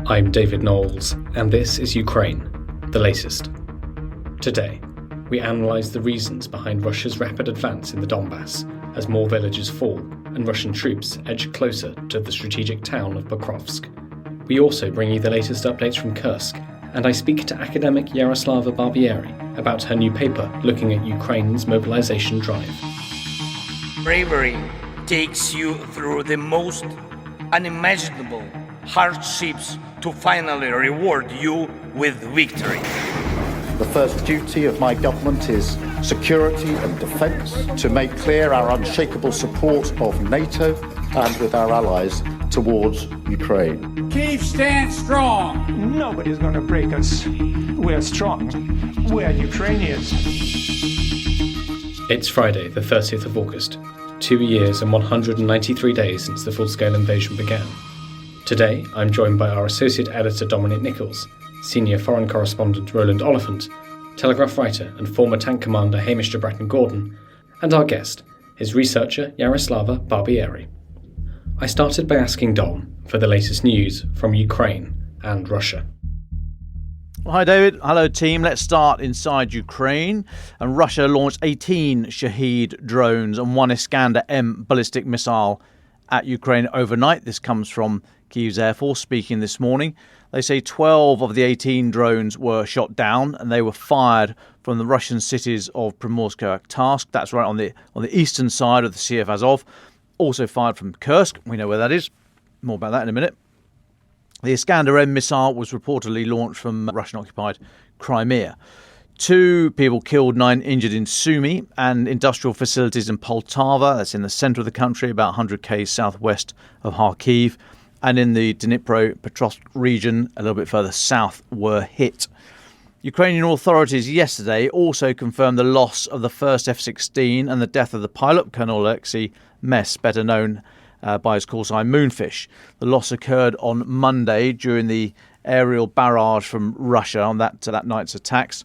I'm David Knowles, and this is Ukraine, the latest. Today, we analyse the reasons behind Russia's rapid advance in the Donbass as more villages fall and Russian troops edge closer to the strategic town of Pokrovsk. We also bring you the latest updates from Kursk, and I speak to academic Jaroslava Barbieri about her new paper looking at Ukraine's mobilization drive. Bravery takes you through the most unimaginable hardships to finally reward you with victory. The first duty of my government is security and defence, to make clear our unshakable support of NATO and with our allies towards Ukraine. Kyiv stands strong. Nobody's going to break us. We're strong. We're Ukrainians. It's Friday, the 30th of August, 2 years and 193 days since the full-scale invasion began. Today, I'm joined by our associate editor Dominic Nicholls, senior foreign correspondent Roland Oliphant, Telegraph writer and former tank commander Hamish to Bretton, and our guest, his researcher Jaroslava Barbieri. I started by asking Dom for the latest news from Ukraine and Russia. Well, hi David, hello team. Let's start inside Ukraine. And Russia launched 18 Shahed drones and one Iskander-M ballistic missile at Ukraine overnight. This comes from Kyiv's Air Force speaking this morning. They say 12 of the 18 drones were shot down and they were fired from the Russian cities of Pokrovsk. That's right on the eastern side of the Sea of Azov. Also fired from Kursk. We know where that is. More about that in a minute. The Iskander-M missile was reportedly launched from Russian-occupied Crimea. 2 people killed, 9 injured in Sumy and industrial facilities in Poltava. That's in the centre of the country, about 100 km southwest of Kharkiv. And in the Dnipropetrovsk region, a little bit further south, were hit. Ukrainian authorities yesterday also confirmed the loss of the first F-16 and the death of the pilot, Colonel Alexei Mess, better known by his call sign Moonfish. The loss occurred on Monday during the aerial barrage from Russia on that night's attacks.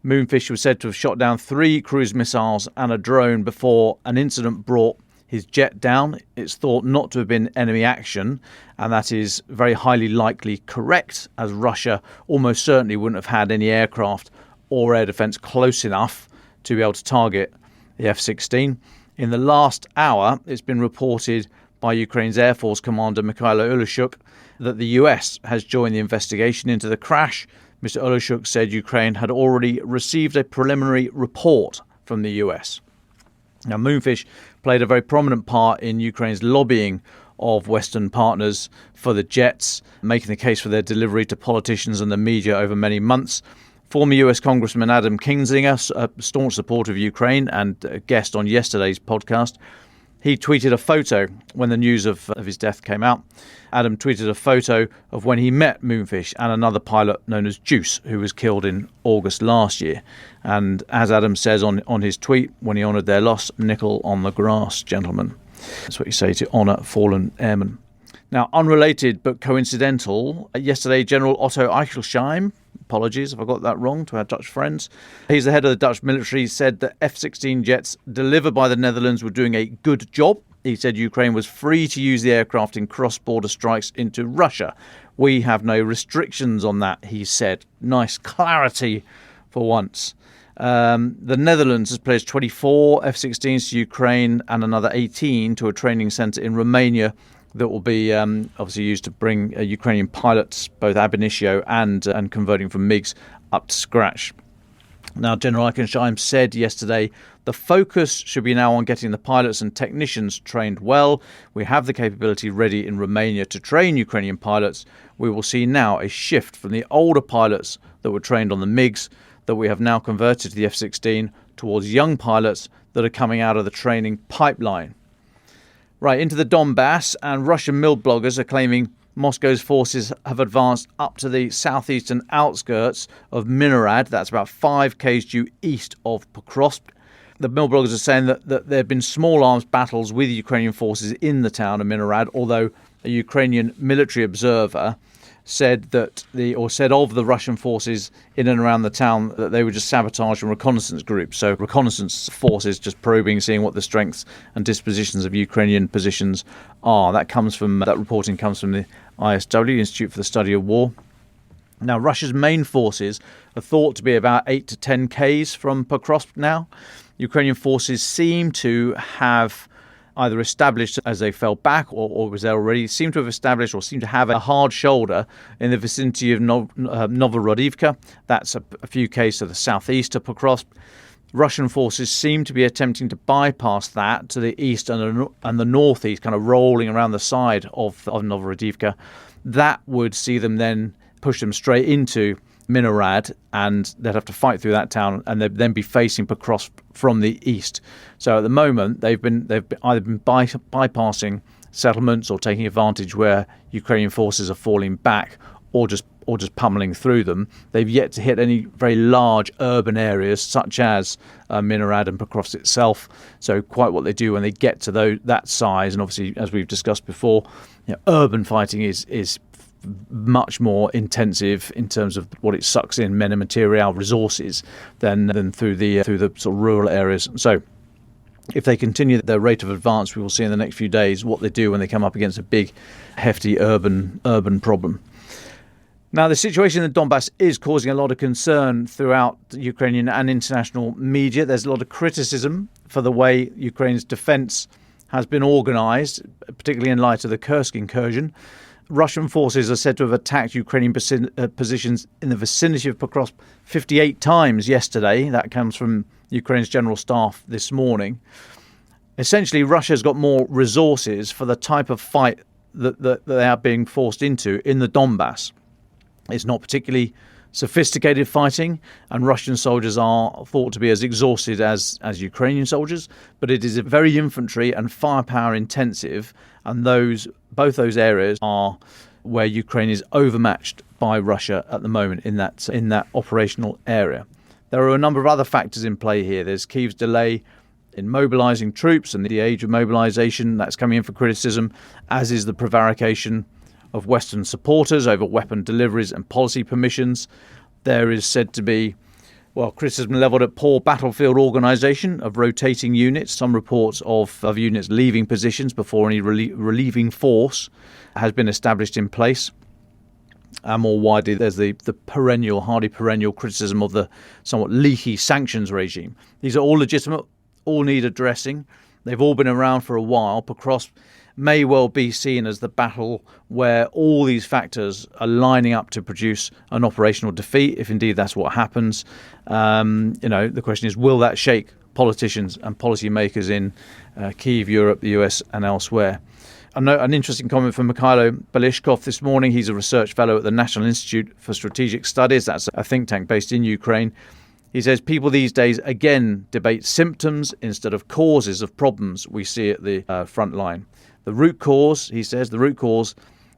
Moonfish was said to have shot down 3 cruise missiles and a drone before an incident brought his jet down. It's thought not to have been enemy action, and that is very highly likely correct, as Russia almost certainly wouldn't have had any aircraft or air defence close enough to be able to target the F-16. In the last hour, it's been reported by Ukraine's Air Force commander Mikhailo Oleshuk that the US has joined the investigation into the crash. Mr. Oleshuk said Ukraine had already received a preliminary report from the US. Now, Moonfish played a very prominent part in Ukraine's lobbying of Western partners for the jets, making the case for their delivery to politicians and the media over many months. Former US Congressman Adam Kinzinger, a staunch supporter of Ukraine and a guest on yesterday's podcast, he tweeted a photo when the news of his death came out. Adam tweeted a photo of when he met Moonfish and another pilot known as Juice, who was killed in August last year. And as Adam says on his tweet, when he honoured their loss, nickel on the grass, gentlemen. That's what you say to honour fallen airmen. Now, unrelated but coincidental, yesterday General Otto Eichelsheim, apologies if I got that wrong to our Dutch friends, he's the head of the Dutch military, said that F-16 jets delivered by the Netherlands were doing a good job. He said Ukraine was free to use the aircraft in cross-border strikes into Russia. We have no restrictions on that, he said. Nice clarity for once. The Netherlands has pledged 24 F-16s to Ukraine and another 18 to a training centre in Romania that will be obviously used to bring Ukrainian pilots, both ab initio and converting from MiGs, up to scratch. Now, General Eichelsheim said yesterday, the focus should be now on getting the pilots and technicians trained well. We have the capability ready in Romania to train Ukrainian pilots. We will see now a shift from the older pilots that were trained on the MiGs that we have now converted to the F-16 towards young pilots that are coming out of the training pipeline. Right, into the Donbass, and Russian mill bloggers are claiming Moscow's forces have advanced up to the southeastern outskirts of Minarad. That's about 5 km due east of Pokrovsk. The mill bloggers are saying that there have been small arms battles with Ukrainian forces in the town of Minarad, although a Ukrainian military observer said of the Russian forces in and around the town that they were just sabotaging reconnaissance groups. So reconnaissance forces just probing, seeing what the strengths and dispositions of Ukrainian positions are. That reporting comes from the ISW, Institute for the Study of War. Now, Russia's main forces are thought to be about 8 to 10 Ks from Pokrovsk now. Ukrainian forces seem to have either established as they fell back or was there already, seem to have a hard shoulder in the vicinity of Novorodivka. That's a few Ks to the southeast of Pokrovsk. Russian forces seem to be attempting to bypass that to the east and the northeast, kind of rolling around the side of Novorodivka. That would see them then push them straight into Minorad, and they'd have to fight through that town, and they'd then be facing Pokrovsk from the east. So at the moment, they've either been bypassing settlements or taking advantage where Ukrainian forces are falling back, or just pummeling through them. They've yet to hit any very large urban areas such as Minorad and Pokrovsk itself. So quite what they do when they get to that size, and obviously as we've discussed before, urban fighting is much more intensive in terms of what it sucks in men and material resources than through the sort of rural areas. So if they continue their rate of advance, we will see in the next few days what they do when they come up against a big, hefty urban problem. Now, the situation in the Donbass is causing a lot of concern throughout the Ukrainian and international media. There's a lot of criticism for the way Ukraine's defence has been organised, particularly in light of the Kursk incursion. Russian forces are said to have attacked Ukrainian positions in the vicinity of Pokrovsk 58 times yesterday. That comes from Ukraine's general staff this morning. Essentially, Russia's got more resources for the type of fight that they are being forced into in the Donbass. It's not particularly sophisticated fighting, and Russian soldiers are thought to be as exhausted as Ukrainian soldiers, but it is very infantry and firepower intensive, and both those areas are where Ukraine is overmatched by Russia at the moment in that operational area. There are a number of other factors in play here. There's Kyiv's delay in mobilising troops and the age of mobilisation. That's coming in for criticism, as is the prevarication of Western supporters over weapon deliveries and policy permissions. There is said to be, criticism levelled at poor battlefield organisation of rotating units. Some reports of units leaving positions before any relieving force has been established in place. And more widely, there's the hardy perennial criticism of the somewhat leaky sanctions regime. These are all legitimate, all need addressing. They've all been around for a while. Pokrovsk may well be seen as the battle where all these factors are lining up to produce an operational defeat, if indeed that's what happens. The question is, will that shake politicians and policymakers in Kyiv, Europe, the US and elsewhere? I know an interesting comment from Mikhailo Belishkov this morning. He's a research fellow at the National Institute for Strategic Studies. That's a think tank based in Ukraine. He says people these days again debate symptoms instead of causes of problems we see at the front line. The root cause, he says,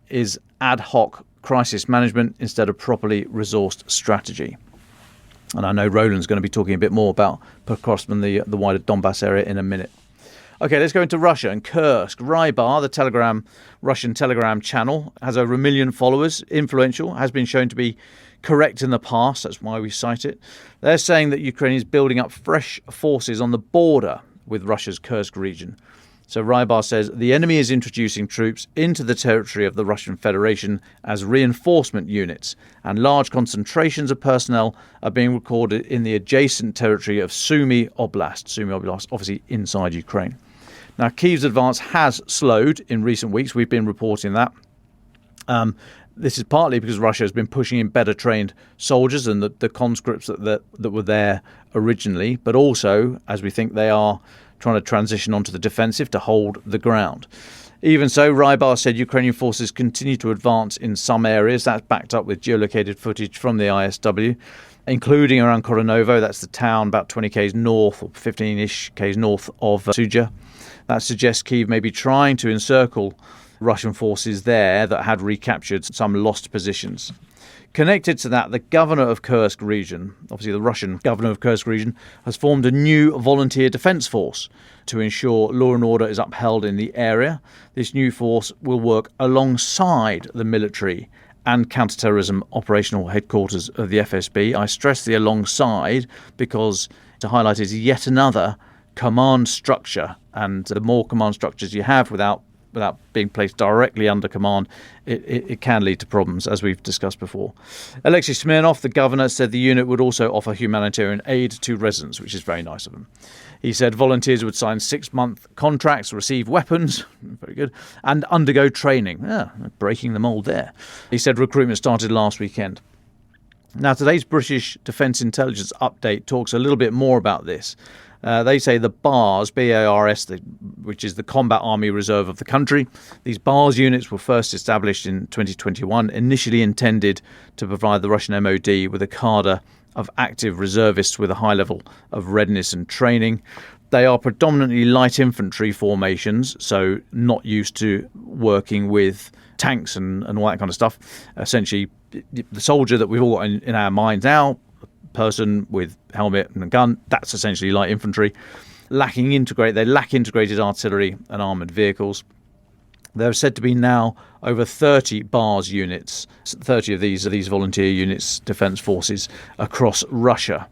is ad hoc crisis management instead of properly resourced strategy. And I know Roland's going to be talking a bit more about Pokrovsk and the wider Donbass area in a minute. Okay, let's go into Russia and Kursk. Rybar, the Russian Telegram channel, has over 1 million followers, influential, has been shown to be correct in the past. That's why we cite it. They're saying that Ukraine is building up fresh forces on the border with Russia's Kursk region. So Rybar says the enemy is introducing troops into the territory of the Russian Federation as reinforcement units, and large concentrations of personnel are being recorded in the adjacent territory of Sumy Oblast. Sumy Oblast, obviously inside Ukraine. Now, Kyiv's advance has slowed in recent weeks. We've been reporting that. This is partly because Russia has been pushing in better trained soldiers than the conscripts that were there originally, but also, as we think, they are trying to transition onto the defensive to hold the ground. Even so, Rybar said Ukrainian forces continue to advance in some areas. That's backed up with geolocated footage from the ISW, including around Koronovo. That's the town about 20 k's north or 15-ish k's north of Sudzha. That suggests Kyiv may be trying to encircle Russian forces there that had recaptured some lost positions. Connected to that, the governor of Kursk region, obviously the Russian governor of Kursk region, has formed a new volunteer defence force to ensure law and order is upheld in the area. This new force will work alongside the military and counterterrorism operational headquarters of the FSB. I stress the alongside because to highlight is yet another command structure, and the more command structures you have without being placed directly under command, it can lead to problems, as we've discussed before. Alexei Smirnov, the governor, said the unit would also offer humanitarian aid to residents, which is very nice of them. He said volunteers would sign 6-month contracts, receive weapons, very good, and undergo training. Breaking the mould there. He said recruitment started last weekend. Now, today's British Defence Intelligence update talks a little bit more about this. They say the BARS, B-A-R-S, which is the Combat Army Reserve of the country, these BARS units were first established in 2021, initially intended to provide the Russian MOD with a cadre of active reservists with a high level of readiness and training. They are predominantly light infantry formations, so not used to working with tanks and all that kind of stuff. Essentially, the soldier that we've all got in our minds now, person with helmet and a gun, that's essentially light infantry. They lack integrated artillery and armoured vehicles. There are said to be now over 30 BARS units, 30 of these volunteer units, defence forces across Russia.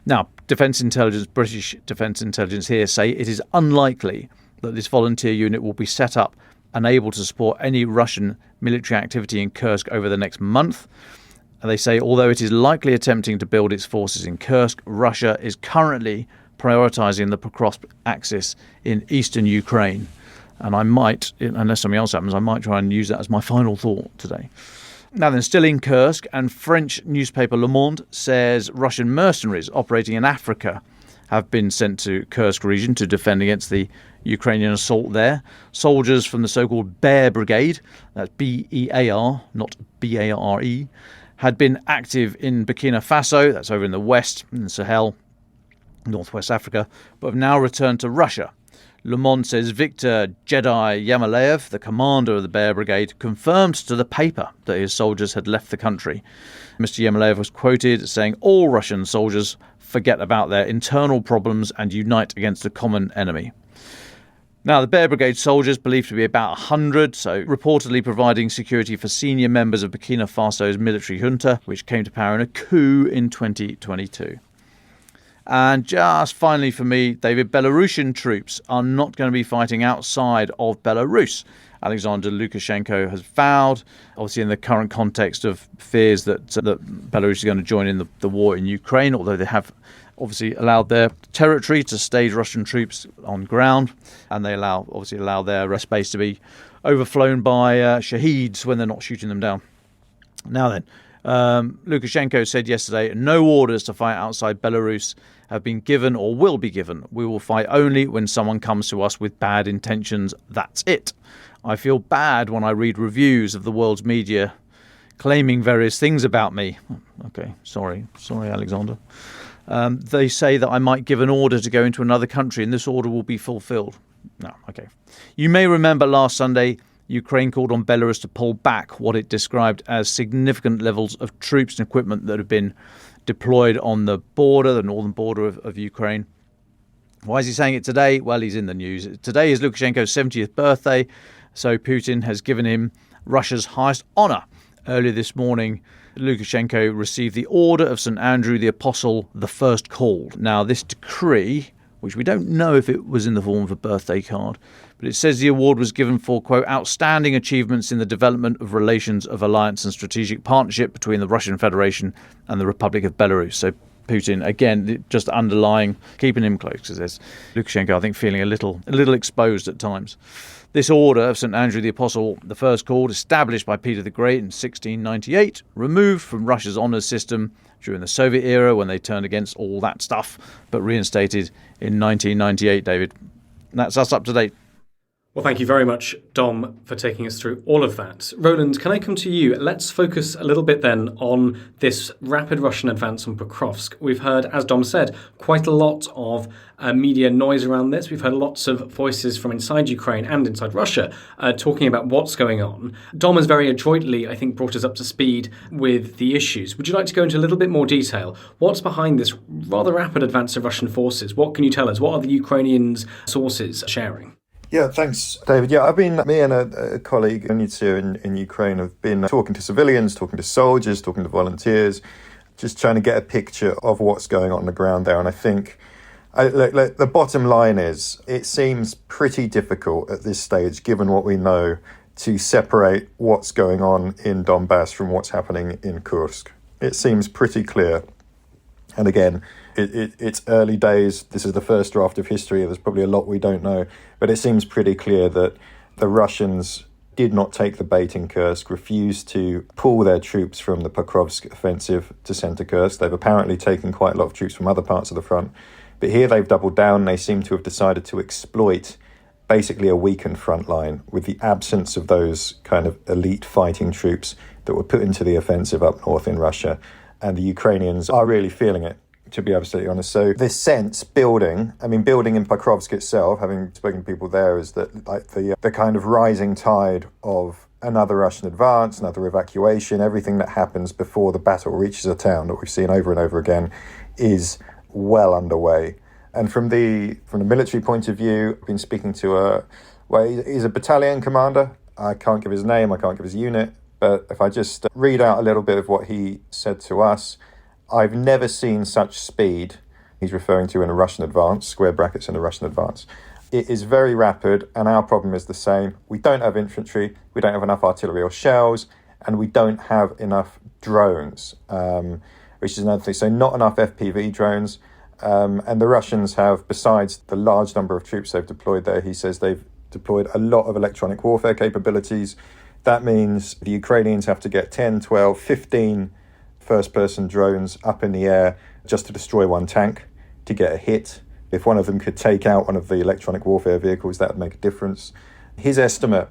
Now, British Defence Intelligence here say it is unlikely that this volunteer unit will be set up and able to support any Russian military activity in Kursk over the next month. And they say, although it is likely attempting to build its forces in Kursk, Russia is currently prioritising the Pokrovsk axis in eastern Ukraine. And I might, unless something else happens, I might try and use that as my final thought today. Now then, still in Kursk, and French newspaper Le Monde says Russian mercenaries operating in Africa have been sent to Kursk region to defend against the Ukrainian assault there. Soldiers from the so-called Bear Brigade, that's B-E-A-R, not B-A-R-E, had been active in Burkina Faso, that's over in the west, in Sahel, northwest Africa, but have now returned to Russia. Le Monde says Victor Jedi Yamalev, the commander of the Bear Brigade, confirmed to the paper that his soldiers had left the country. Mr. Yamalev was quoted saying, "All Russian soldiers forget about their internal problems and unite against a common enemy." Now, the Bear Brigade soldiers, believed to be about 100, so reportedly providing security for senior members of Burkina Faso's military junta, which came to power in a coup in 2022. And just finally for me, David, Belarusian troops are not going to be fighting outside of Belarus. Alexander Lukashenko has vowed, obviously in the current context of fears that Belarus is going to join in the war in Ukraine, although they have obviously allowed their territory to stage Russian troops on ground, and they allow their space to be overflown by shaheeds when they're not shooting them down. Now then, Lukashenko said yesterday, no orders to fight outside Belarus have been given or will be given. We will fight only when someone comes to us with bad intentions. That's it. I feel bad when I read reviews of the world's media claiming various things about me. Okay, sorry, Alexander. They say that I might give an order to go into another country and this order will be fulfilled. No, okay. You may remember last Sunday, Ukraine called on Belarus to pull back what it described as significant levels of troops and equipment that have been deployed on the border, the northern border of Ukraine. Why is he saying it today? Well, he's in the news. Today is Lukashenko's 70th birthday, so Putin has given him Russia's highest honour. Earlier this morning, Lukashenko received the Order of St. Andrew the Apostle, the First Called. Now, this decree, which we don't know if it was in the form of a birthday card, but it says the award was given for, quote, outstanding achievements in the development of relations of alliance and strategic partnership between the Russian Federation and the Republic of Belarus. So Putin, again, just underlying, keeping him close, because there's Lukashenko, I think, feeling a little exposed at times. This order of St. Andrew the Apostle, the First Called, established by Peter the Great in 1698, removed from Russia's honours system during the Soviet era when they turned against all that stuff, but reinstated in 1998, David. That's us up to date. Well, thank you very much, Dom, for taking us through all of that. Roland, can I come to you? Let's focus a little bit then on this rapid Russian advance on Pokrovsk. We've heard, as Dom said, quite a lot of media noise around this. We've heard lots of voices from inside Ukraine and inside Russia talking about what's going on. Dom has very adroitly, I think, brought us up to speed with the issues. Would you like to go into a little bit more detail? What's behind this rather rapid advance of Russian forces? What can you tell us? What are the Ukrainians' sources sharing? Yeah, thanks, David. Yeah, me and a colleague in Ukraine have been talking to civilians, talking to soldiers, talking to volunteers, just trying to get a picture of what's going on the ground there. And I think the bottom line is it seems pretty difficult at this stage, given what we know, to separate what's going on in Donbass from what's happening in Kursk. It seems pretty clear. And again, it's early days. This is the first draft of history. There's probably a lot we don't know. But it seems pretty clear that the Russians did not take the bait in Kursk, refused to pull their troops from the Pokrovsk offensive to center Kursk. They've apparently taken quite a lot of troops from other parts of the front. But here they've doubled down. They seem to have decided to exploit basically a weakened front line with the absence of those kind of elite fighting troops that were put into the offensive up north in Russia. And the Ukrainians are really feeling it, to be absolutely honest. So this sense building in Pokrovsk itself, having spoken to people there, is that like the kind of rising tide of another Russian advance, another evacuation, everything that happens before the battle reaches a town that we've seen over and over again is well underway. And from the military point of view, I've been speaking to he's a battalion commander. I can't give his name, I can't give his unit, but if I just read out a little bit of what he said to us, I've never seen such speed. He's referring to in a Russian advance, square brackets in a Russian advance. It is very rapid, and our problem is the same. We don't have infantry, we don't have enough artillery or shells, and we don't have enough drones, which is another thing. So not enough FPV drones. And the Russians have, besides the large number of troops they've deployed there, he says they've deployed a lot of electronic warfare capabilities. That means the Ukrainians have to get 10, 12, 15 first-person drones up in the air just to destroy one tank, to get a hit. If one of them could take out one of the electronic warfare vehicles, that would make a difference. His estimate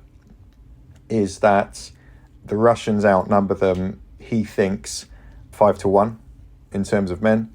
is that the Russians outnumber them, he thinks, 5-1 in terms of men.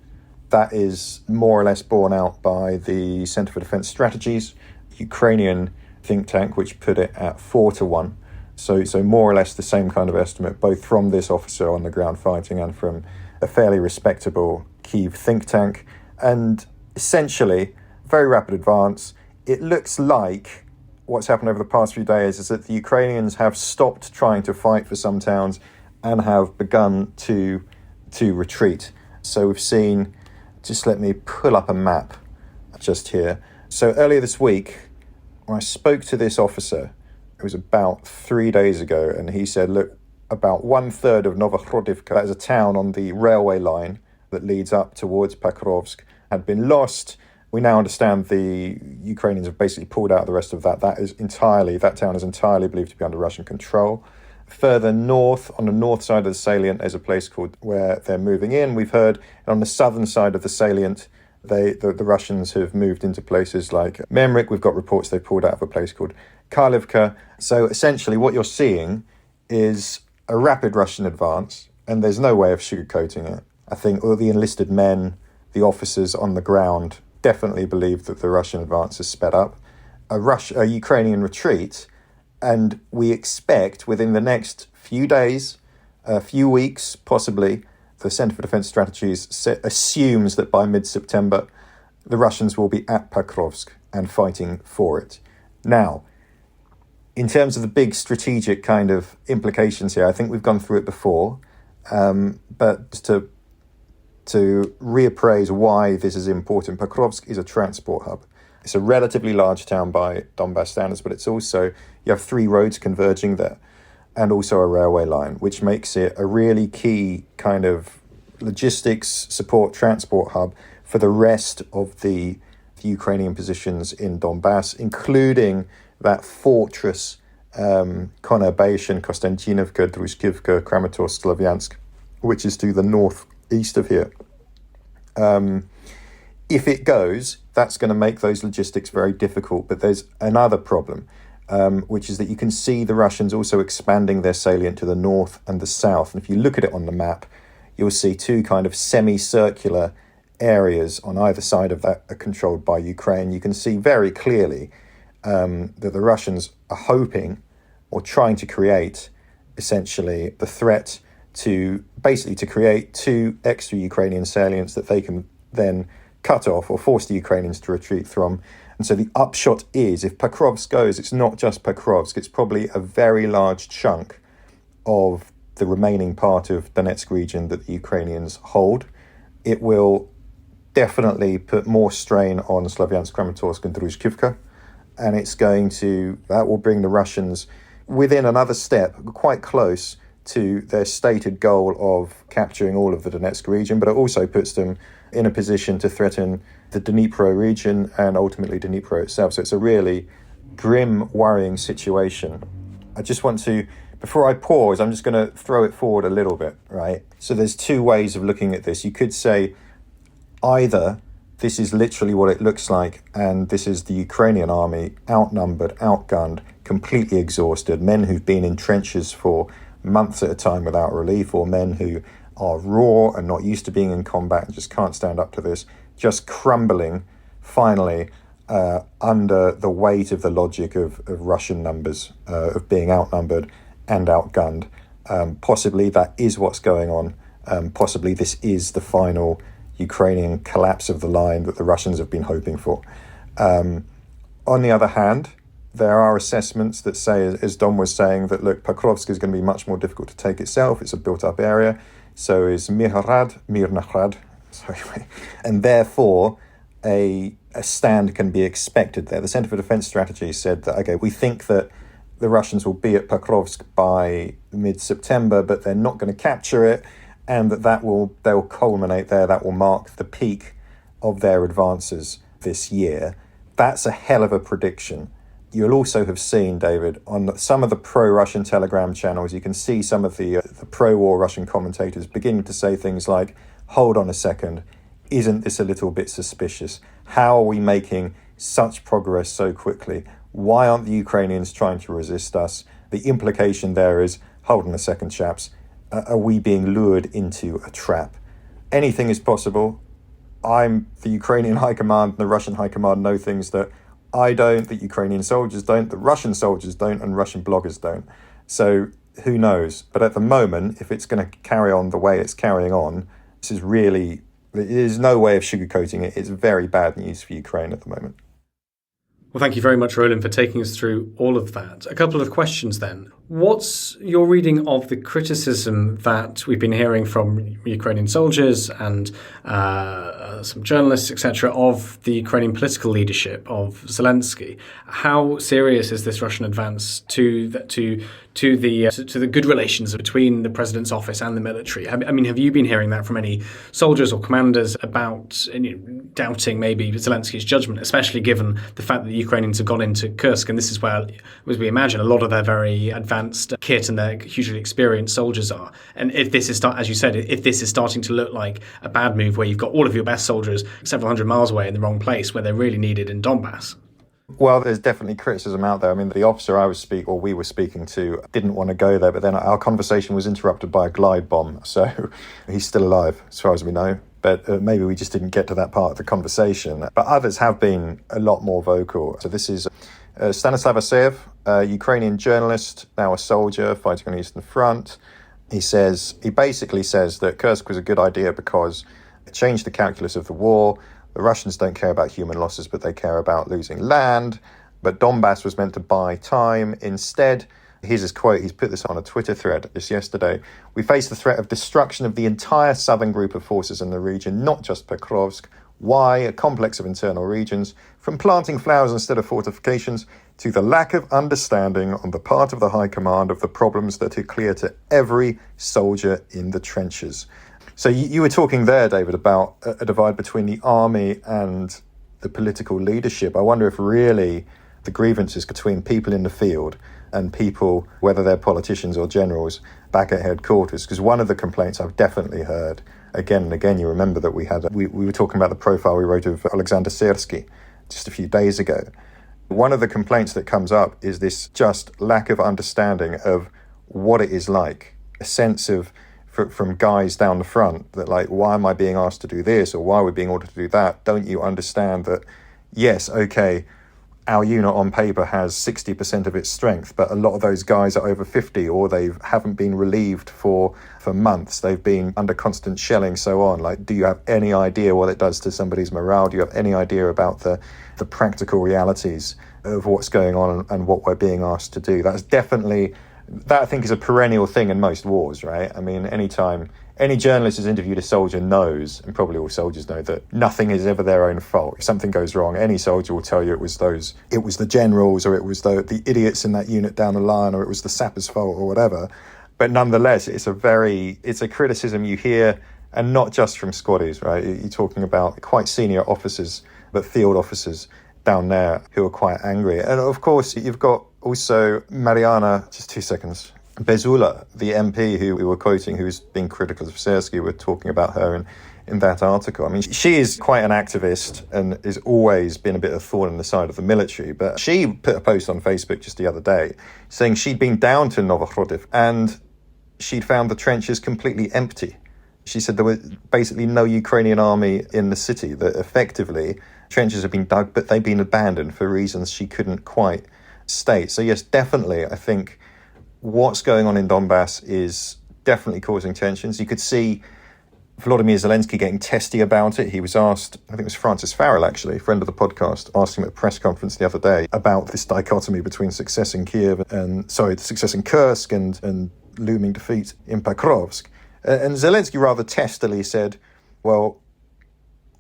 That is more or less borne out by the Centre for Defence Strategies, Ukrainian think tank, which put it at 4-1. So more or less the same kind of estimate, both from this officer on the ground fighting and from a fairly respectable Kyiv think tank. And essentially, very rapid advance. It looks like what's happened over the past few days is that the Ukrainians have stopped trying to fight for some towns and have begun to retreat. So we've seen, just let me pull up a map just here. So earlier this week, when I spoke to this officer, it was about 3 days ago, and he said, look, about 1/3 of Novokhodivka, that is a town on the railway line that leads up towards Pokrovsk, had been lost. We now understand the Ukrainians have basically pulled out the rest of that. That town is entirely believed to be under Russian control. Further north, on the north side of the salient, there's a place called where they're moving in. We've heard on the southern side of the salient, the Russians have moved into places like Memrik. We've got reports they've pulled out of a place called Kharkivka. So essentially what you're seeing is a rapid Russian advance, and there's no way of sugarcoating it. I think all the enlisted men, the officers on the ground, definitely believe that the Russian advance has sped up. A Ukrainian retreat, and we expect within the next few days, a few weeks, possibly, the Centre for Defence Strategies assumes that by mid-September, the Russians will be at Pokrovsk and fighting for it. Now, in terms of the big strategic kind of implications here, I think we've gone through it before, but to reappraise why this is important, Pokrovsk is a transport hub. It's a relatively large town by Donbass standards, but it's also, you have 3 roads converging there and also a railway line, which makes it a really key kind of logistics, support, transport hub for the rest of the Ukrainian positions in Donbass, including that fortress conurbation, Konstantinovka, Drushkivka, Kramatorsk, Slavyansk, which is to the northeast of here. If it goes, that's going to make those logistics very difficult. But there's another problem, which is that you can see the Russians also expanding their salient to the north and the south. And if you look at it on the map, you'll see 2 kind of semicircular areas on either side of that are controlled by Ukraine. You can see very clearly that the Russians are hoping or trying to create essentially the threat to create 2 extra Ukrainian salients that they can then cut off or force the Ukrainians to retreat from. And so the upshot is, if Pokrovsk goes, it's not just Pokrovsk, it's probably a very large chunk of the remaining part of Donetsk region that the Ukrainians hold. It will definitely put more strain on Slavyansk, Kramatorsk and Druzhkivka, and that will bring the Russians within another step, quite close to their stated goal of capturing all of the Donetsk region, but it also puts them in a position to threaten the Dnipro region and ultimately Dnipro itself. So it's a really grim, worrying situation. I just want to, before I pause, I'm just going to throw it forward a little bit, right? So there's two ways of looking at this. You could say either this is literally what it looks like, and this is the Ukrainian army outnumbered, outgunned, completely exhausted, men who've been in trenches for months at a time without relief, or men who are raw and not used to being in combat and just can't stand up to this, just crumbling finally under the weight of the logic of Russian numbers, of being outnumbered and outgunned. Possibly that is what's going on. Possibly this is the final Ukrainian collapse of the line that the Russians have been hoping for. On the other hand, there are assessments that say, as Dom was saying, that look, Pokrovsk is going to be much more difficult to take itself. It's a built-up area. So is Mirnahrad, and therefore a stand can be expected there. The Centre for Defence Strategy said that, okay, we think that the Russians will be at Pokrovsk by mid-September, but they're not going to capture it, and they'll culminate there. That will mark the peak of their advances this year. That's a hell of a prediction. You'll also have seen, David, on some of the pro-Russian Telegram channels, you can see some of the pro-war Russian commentators beginning to say things like, hold on a second, isn't this a little bit suspicious? How are we making such progress so quickly? Why aren't the Ukrainians trying to resist us? The implication there is, hold on a second, chaps, are we being lured into a trap? Anything is possible. The Ukrainian High Command and the Russian High Command know things that I don't, the Ukrainian soldiers don't, the Russian soldiers don't, and Russian bloggers don't. So who knows? But at the moment, if it's going to carry on the way it's carrying on, there's no way of sugarcoating it. It's very bad news for Ukraine at the moment. Well, thank you very much, Roland, for taking us through all of that. A couple of questions then. What's your reading of the criticism that we've been hearing from Ukrainian soldiers and some journalists, etc., of the Ukrainian political leadership of Zelensky? How serious is this Russian advance to the good relations between the president's office and the military? I mean, have you been hearing that from any soldiers or commanders about doubting maybe Zelensky's judgment, especially given the fact that the Ukrainians have gone into Kursk, and this is where, as we imagine, a lot of their very advanced kit and their hugely experienced soldiers are. And if this is, as you said, if this is starting to look like a bad move where you've got all of your best soldiers several hundred miles away in the wrong place where they're really needed in Donbass. Well, there's definitely criticism out there. I mean, the officer we were speaking to didn't want to go there, but then our conversation was interrupted by a glide bomb. So he's still alive, as far as we know. But maybe we just didn't get to that part of the conversation. But others have been a lot more vocal. So this is Stanislav Aseyev, a Ukrainian journalist, now a soldier fighting on the Eastern Front. He basically says that Kursk was a good idea because it changed the calculus of the war. The Russians don't care about human losses, but they care about losing land. But Donbass was meant to buy time. Instead, here's his quote. He's put this on a Twitter thread just yesterday. We face the threat of destruction of the entire southern group of forces in the region, not just Pokrovsk. Why? A complex of internal regions, from planting flowers instead of fortifications to the lack of understanding on the part of the High Command of the problems that are clear to every soldier in the trenches. So you were talking there, David, about a divide between the army and the political leadership. I wonder if really the grievance is between people in the field and people, whether they're politicians or generals, back at headquarters. Because one of the complaints I've definitely heard again and again, you remember that we were talking about the profile we wrote of Alexander Syrsky just a few days ago. One of the complaints that comes up is this just lack of understanding of what it is like, a sense of from guys down the front that, like, why am I being asked to do this, or why are we being ordered to do that? Don't you understand that, yes, okay, our unit on paper has 60% of its strength, but a lot of those guys are over 50, or they haven't been relieved for months. They've been under constant shelling, so on. Like, do you have any idea what it does to somebody's morale? Do you have any idea about the practical realities of what's going on and what we're being asked to do? That I think is a perennial thing in most wars, right? I mean, anytime any journalist has interviewed a soldier knows, and probably all soldiers know, that nothing is ever their own fault. If something goes wrong, any soldier will tell you it was the generals, or it was the idiots in that unit down the line, or it was the sappers' fault, or whatever. But nonetheless, it's a criticism you hear, and not just from squaddies, right? You're talking about quite senior officers, but field officers down there who are quite angry. And of course, you've got also Mariana, just 2 seconds, Bezula, the MP who we were quoting, who's been critical of Sersky. We're talking about her in that article. I mean, she is quite an activist and has always been a bit of a thorn in the side of the military. But she put a post on Facebook just the other day saying she'd been down to Novokhodov and she'd found the trenches completely empty. She said there was basically no Ukrainian army in the city, that effectively trenches have been dug, but they've been abandoned for reasons she couldn't quite state. So yes, definitely, I think what's going on in Donbass is definitely causing tensions. You could see Volodymyr Zelensky getting testy about it. He was asked, I think it was Francis Farrell actually, friend of the podcast, asked him at a press conference the other day about this dichotomy between success in success in Kursk and looming defeat in Pokrovsk. And Zelensky rather testily said, well,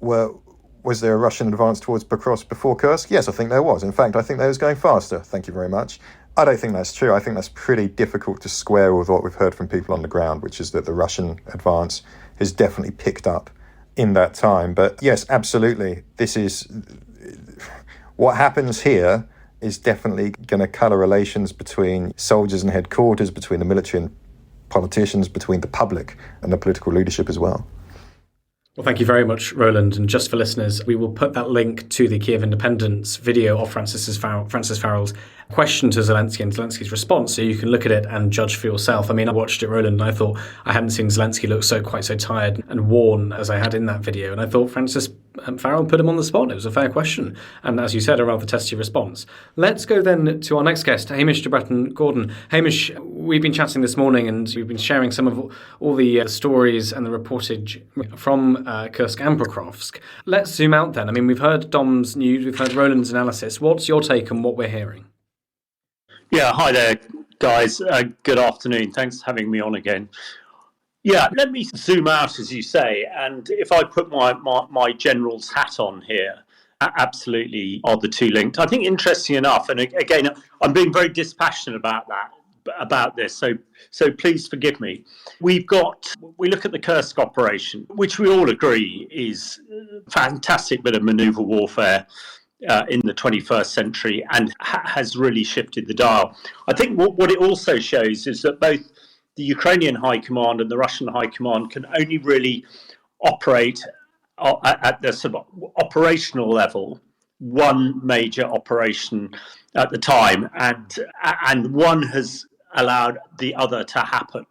was there a Russian advance towards Pokrovsk before Kursk? Yes, I think there was. In fact, I think they was going faster. Thank you very much. I don't think that's true. I think that's pretty difficult to square with what we've heard from people on the ground, which is that the Russian advance has definitely picked up in that time. But yes, absolutely. What happens here is definitely going to colour relations between soldiers and headquarters, between the military and politicians, between the public and the political leadership as well. Well, thank you very much, Roland. And just for listeners, we will put that link to the Kiev Independent's video of Francis Farrell's question to Zelensky and Zelensky's response, so you can look at it and judge for yourself. I mean, I watched it, Roland, and I thought I hadn't seen Zelensky look quite so tired and worn as I had in that video. And I thought Francis Farrell put him on the spot. It was a fair question. And as you said, a rather testy response. Let's go then to our next guest, Hamish de Bretton Gordon. Hamish, we've been chatting this morning and we've been sharing some of all the stories and the reportage from Kursk and Pokrovsk. Let's zoom out then. I mean, we've heard Dom's news, we've heard Roland's analysis. What's your take on what we're hearing? Yeah, hi there, guys. Good afternoon. Thanks for having me on again. Yeah, let me zoom out, as you say, and if I put my general's hat on here, absolutely are the two linked. I think interesting enough, and again, I'm being very dispassionate about this, so please forgive me. We look at the Kursk operation, which we all agree is a fantastic bit of manoeuvre warfare in the 21st century and has really shifted the dial. I think what it also shows is that both the Ukrainian High Command and the Russian High Command can only really operate at the sort of operational level, one major operation at the time, and one has allowed the other to happen.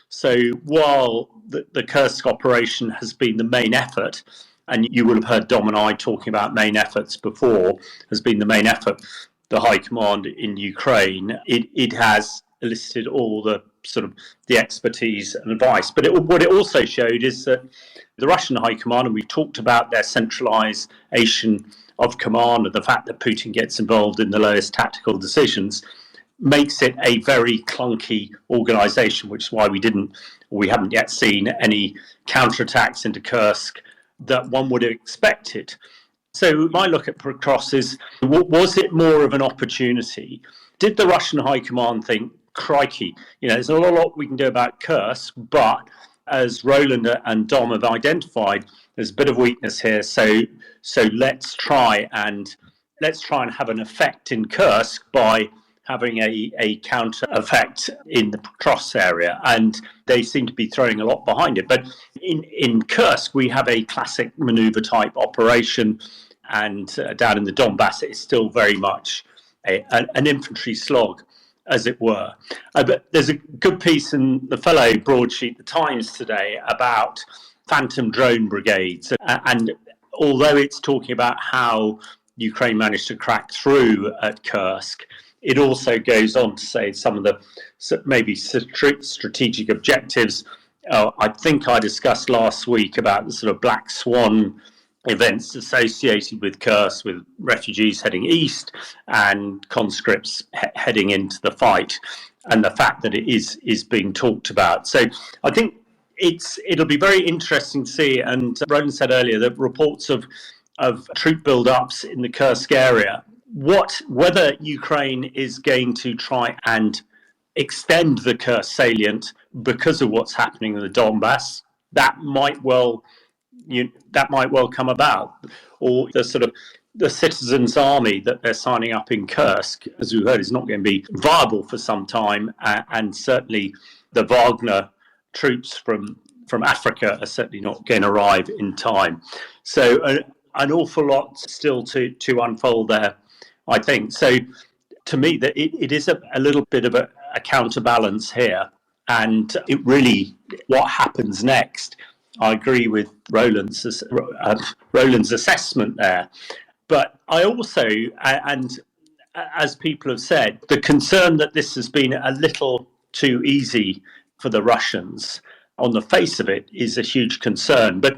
So while the Kursk operation has been the main effort, and you will have heard Dom and I talking about main efforts before, has been the main effort, the High Command in Ukraine, it has elicited all the sort of the expertise and advice. But what it also showed is that the Russian High Command, and we've talked about their centralization of command and the fact that Putin gets involved in the lowest tactical decisions, makes it a very clunky organization, which is why we haven't yet seen any counterattacks into Kursk that one would have expected. So my look at Pokrovsk is, was it more of an opportunity? Did the Russian High Command think, crikey, there's a lot we can do about Kursk, but as Roland and Dom have identified, there's a bit of weakness here, so let's try and have an effect in Kursk by having a counter effect in the Pokrovsk area, and they seem to be throwing a lot behind it. But in Kursk, we have a classic maneuver type operation, and down in the Donbass, it's still very much an infantry slog, as it were. But there's a good piece in the fellow broadsheet, The Times, today about phantom drone brigades, and although it's talking about how Ukraine managed to crack through at Kursk, it also goes on to say some of the maybe strategic objectives. I think I discussed last week about the sort of black swan events associated with Kursk, with refugees heading east and conscripts heading into the fight, and the fact that it is being talked about. So I think it'll be very interesting to see. And Roland said earlier that reports of troop build-ups in the Kursk area, whether Ukraine is going to try and extend the Kursk salient because of what's happening in the Donbass, that might well come about, or the sort of the citizens' army that they're signing up in Kursk, as we've heard, is not going to be viable for some time, and certainly the Wagner troops from Africa are certainly not going to arrive in time. So an awful lot still to unfold there, I think. So to me, that it is a little bit of a counterbalance here, and it really, what happens next, I agree with Roland's assessment there. But I also, and as people have said, the concern that this has been a little too easy for the Russians on the face of it is a huge concern. But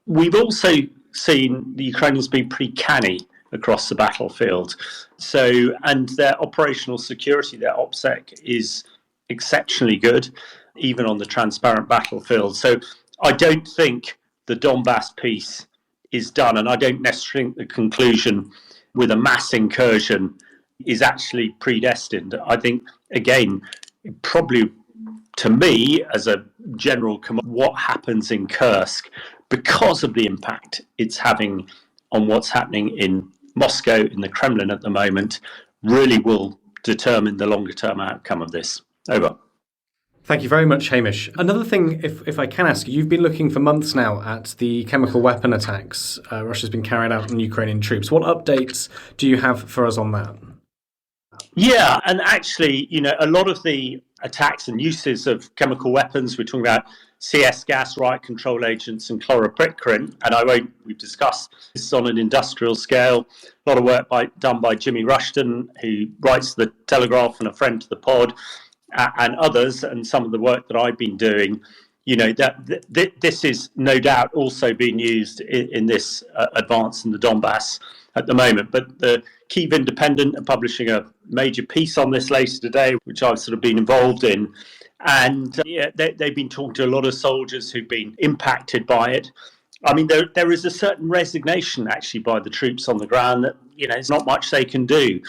we've also seen the Ukrainians being pretty canny across the battlefield. So, and their operational security, their OPSEC, is exceptionally good, even on the transparent battlefield. So I don't think the Donbass piece is done, and I don't necessarily think the conclusion with a mass incursion is actually predestined. I think, again, probably to me, as a general, what happens in Kursk, because of the impact it's having on what's happening in Moscow, in the Kremlin at the moment, really will determine the longer term outcome of this. Over. Thank you very much, Hamish. Another thing, if I can ask, you've been looking for months now at the chemical weapon attacks Russia's been carrying out on Ukrainian troops. What updates do you have for us on that? Yeah, and actually, a lot of the attacks and uses of chemical weapons, we're talking about CS gas, riot control agents, and chloropyrin, and we've discussed this on an industrial scale. A lot of work done by Jimmy Rushton, who writes the Telegraph and a friend to the pod, and others, and some of the work that I've been doing. This is no doubt also being used in this advance in the Donbass at the moment. But the Kyiv Independent are publishing a major piece on this later today, which I've sort of been involved in. And they've been talking to a lot of soldiers who've been impacted by it. I mean, there is a certain resignation actually by the troops on the ground that, there's not much they can do.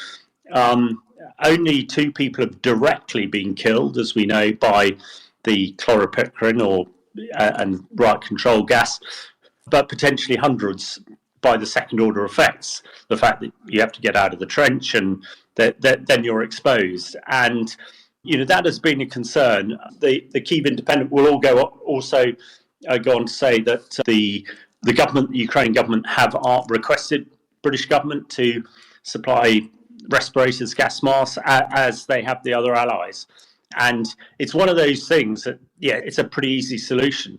Only 2 people have directly been killed, as we know, by the chloropyrin and riot control gas, but potentially hundreds by the second order effects. The fact that you have to get out of the trench and then you're exposed. And, that has been a concern. The Kyiv Independent will also go on to say that the government, the Ukrainian government, have requested British government to supply respirators, gas masks, as they have the other allies. And it's one of those things that, it's a pretty easy solution.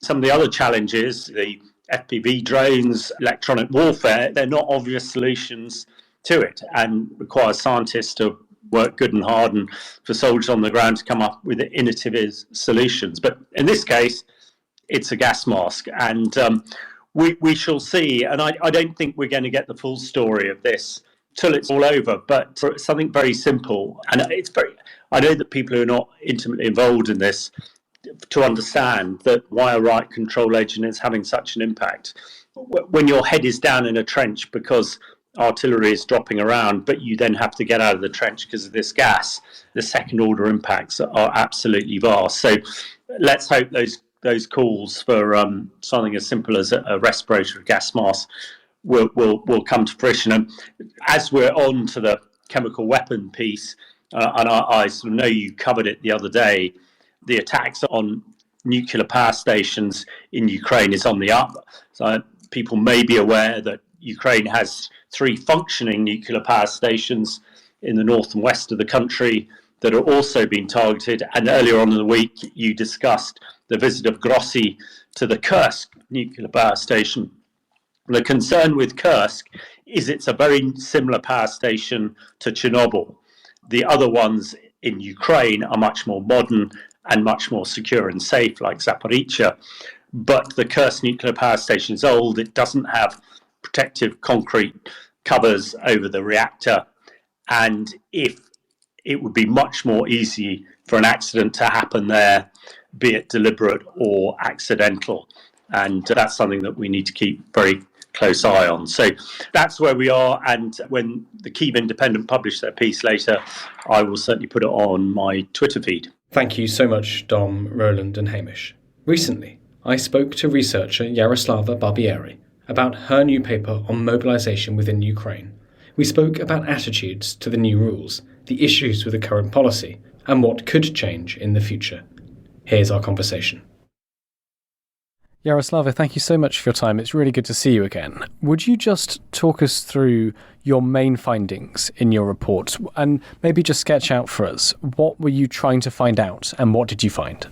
Some of the other challenges, the FPV drones, electronic warfare, they're not obvious solutions to it, and require scientists to work good and hard, and for soldiers on the ground to come up with innovative solutions. But in this case, it's a gas mask, and we shall see. And I don't think we're going to get the full story of this till it's all over, but for something very simple, and I know that people who are not intimately involved in this to understand that why a riot control agent is having such an impact. When your head is down in a trench because artillery is dropping around, but you then have to get out of the trench because of this gas, the second order impacts are absolutely vast. So let's hope those calls for something as simple as a respirator, gas mask, will come to fruition. And as we're on to the chemical weapon piece, and I sort of know you covered it the other day, the attacks on nuclear power stations in Ukraine is on the up. So people may be aware that Ukraine has 3 functioning nuclear power stations in the north and west of the country that are also being targeted. And earlier on in the week, you discussed the visit of Grossi to the Kursk nuclear power station. The concern with Kursk is it's a very similar power station to Chernobyl. The other ones in Ukraine are much more modern and much more secure and safe, like Zaporizhzhia. But the Kursk nuclear power station is old. It doesn't have protective concrete covers over the reactor. And if it would be much more easy for an accident to happen there, be it deliberate or accidental. And that's something that we need to keep very close eye on. So that's where we are. And when the Kyiv Independent publish their piece later, I will certainly put it on my Twitter feed. Thank you so much, Dom, Roland and Hamish. Recently, I spoke to researcher Jaroslava Barbieri about her new paper on mobilization within Ukraine. We spoke about attitudes to the new rules, the issues with the current policy, and what could change in the future. Here's our conversation. Jaroslava, thank you so much for your time. It's really good to see you again. Would you just talk us through your main findings in your report and maybe just sketch out for us what were you trying to find out and what did you find?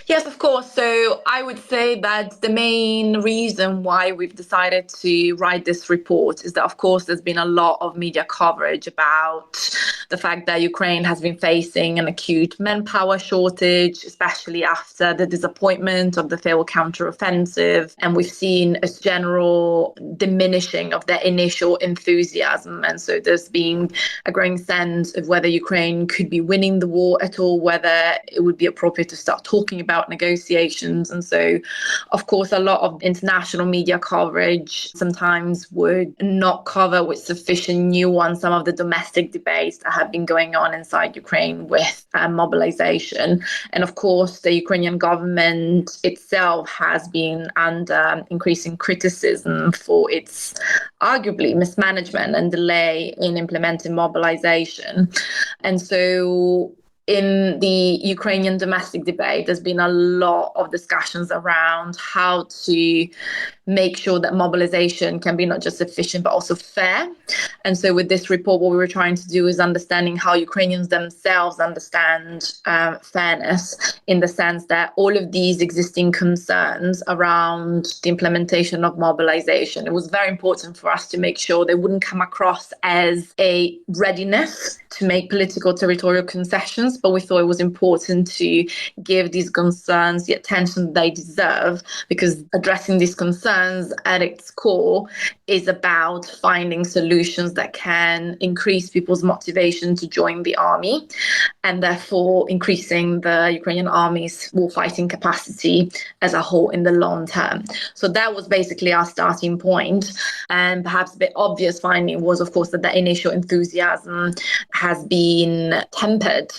Yes, of course. So I would say that the main reason why we've decided to write this report is that, of course, there's been a lot of media coverage about the fact that Ukraine has been facing an acute manpower shortage, especially after the disappointment of the failed counteroffensive. And we've seen a general diminishing of their initial enthusiasm. And so there's been a growing sense of whether Ukraine could be winning the war at all, whether it would be appropriate to start talking about negotiations. And so, of course, a lot of international media coverage sometimes would not cover with sufficient nuance some of the domestic debates that have been going on inside Ukraine with mobilization. And of course, the Ukrainian government itself has been under increasing criticism for its arguably mismanagement and delay in implementing mobilization. And so in the Ukrainian domestic debate, there's been a lot of discussions around how to make sure that mobilization can be not just efficient, but also fair. And so with this report, what we were trying to do is understanding how Ukrainians themselves understand fairness, in the sense that all of these existing concerns around the implementation of mobilization, it was very important for us to make sure they wouldn't come across as a readiness to make political territorial concessions, but we thought it was important to give these concerns the attention they deserve, because addressing these concerns at its core is about finding solutions that can increase people's motivation to join the army and therefore increasing the Ukrainian army's warfighting capacity as a whole in the long term. So that was basically our starting point. And perhaps a bit obvious finding was, of course, that the initial enthusiasm has been tempered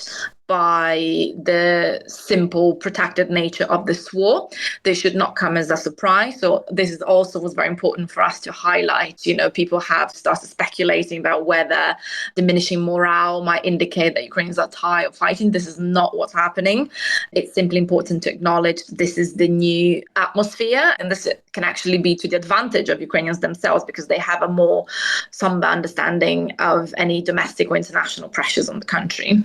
by the simple protected nature of this war. This should not come as a surprise. So this is also was very important for us to highlight. You know, people have started speculating about whether diminishing morale might indicate that Ukrainians are tired of fighting. This is not what's happening. It's simply important to acknowledge that this is the new atmosphere, and this can actually be to the advantage of Ukrainians themselves, because they have a more somber understanding of any domestic or international pressures on the country.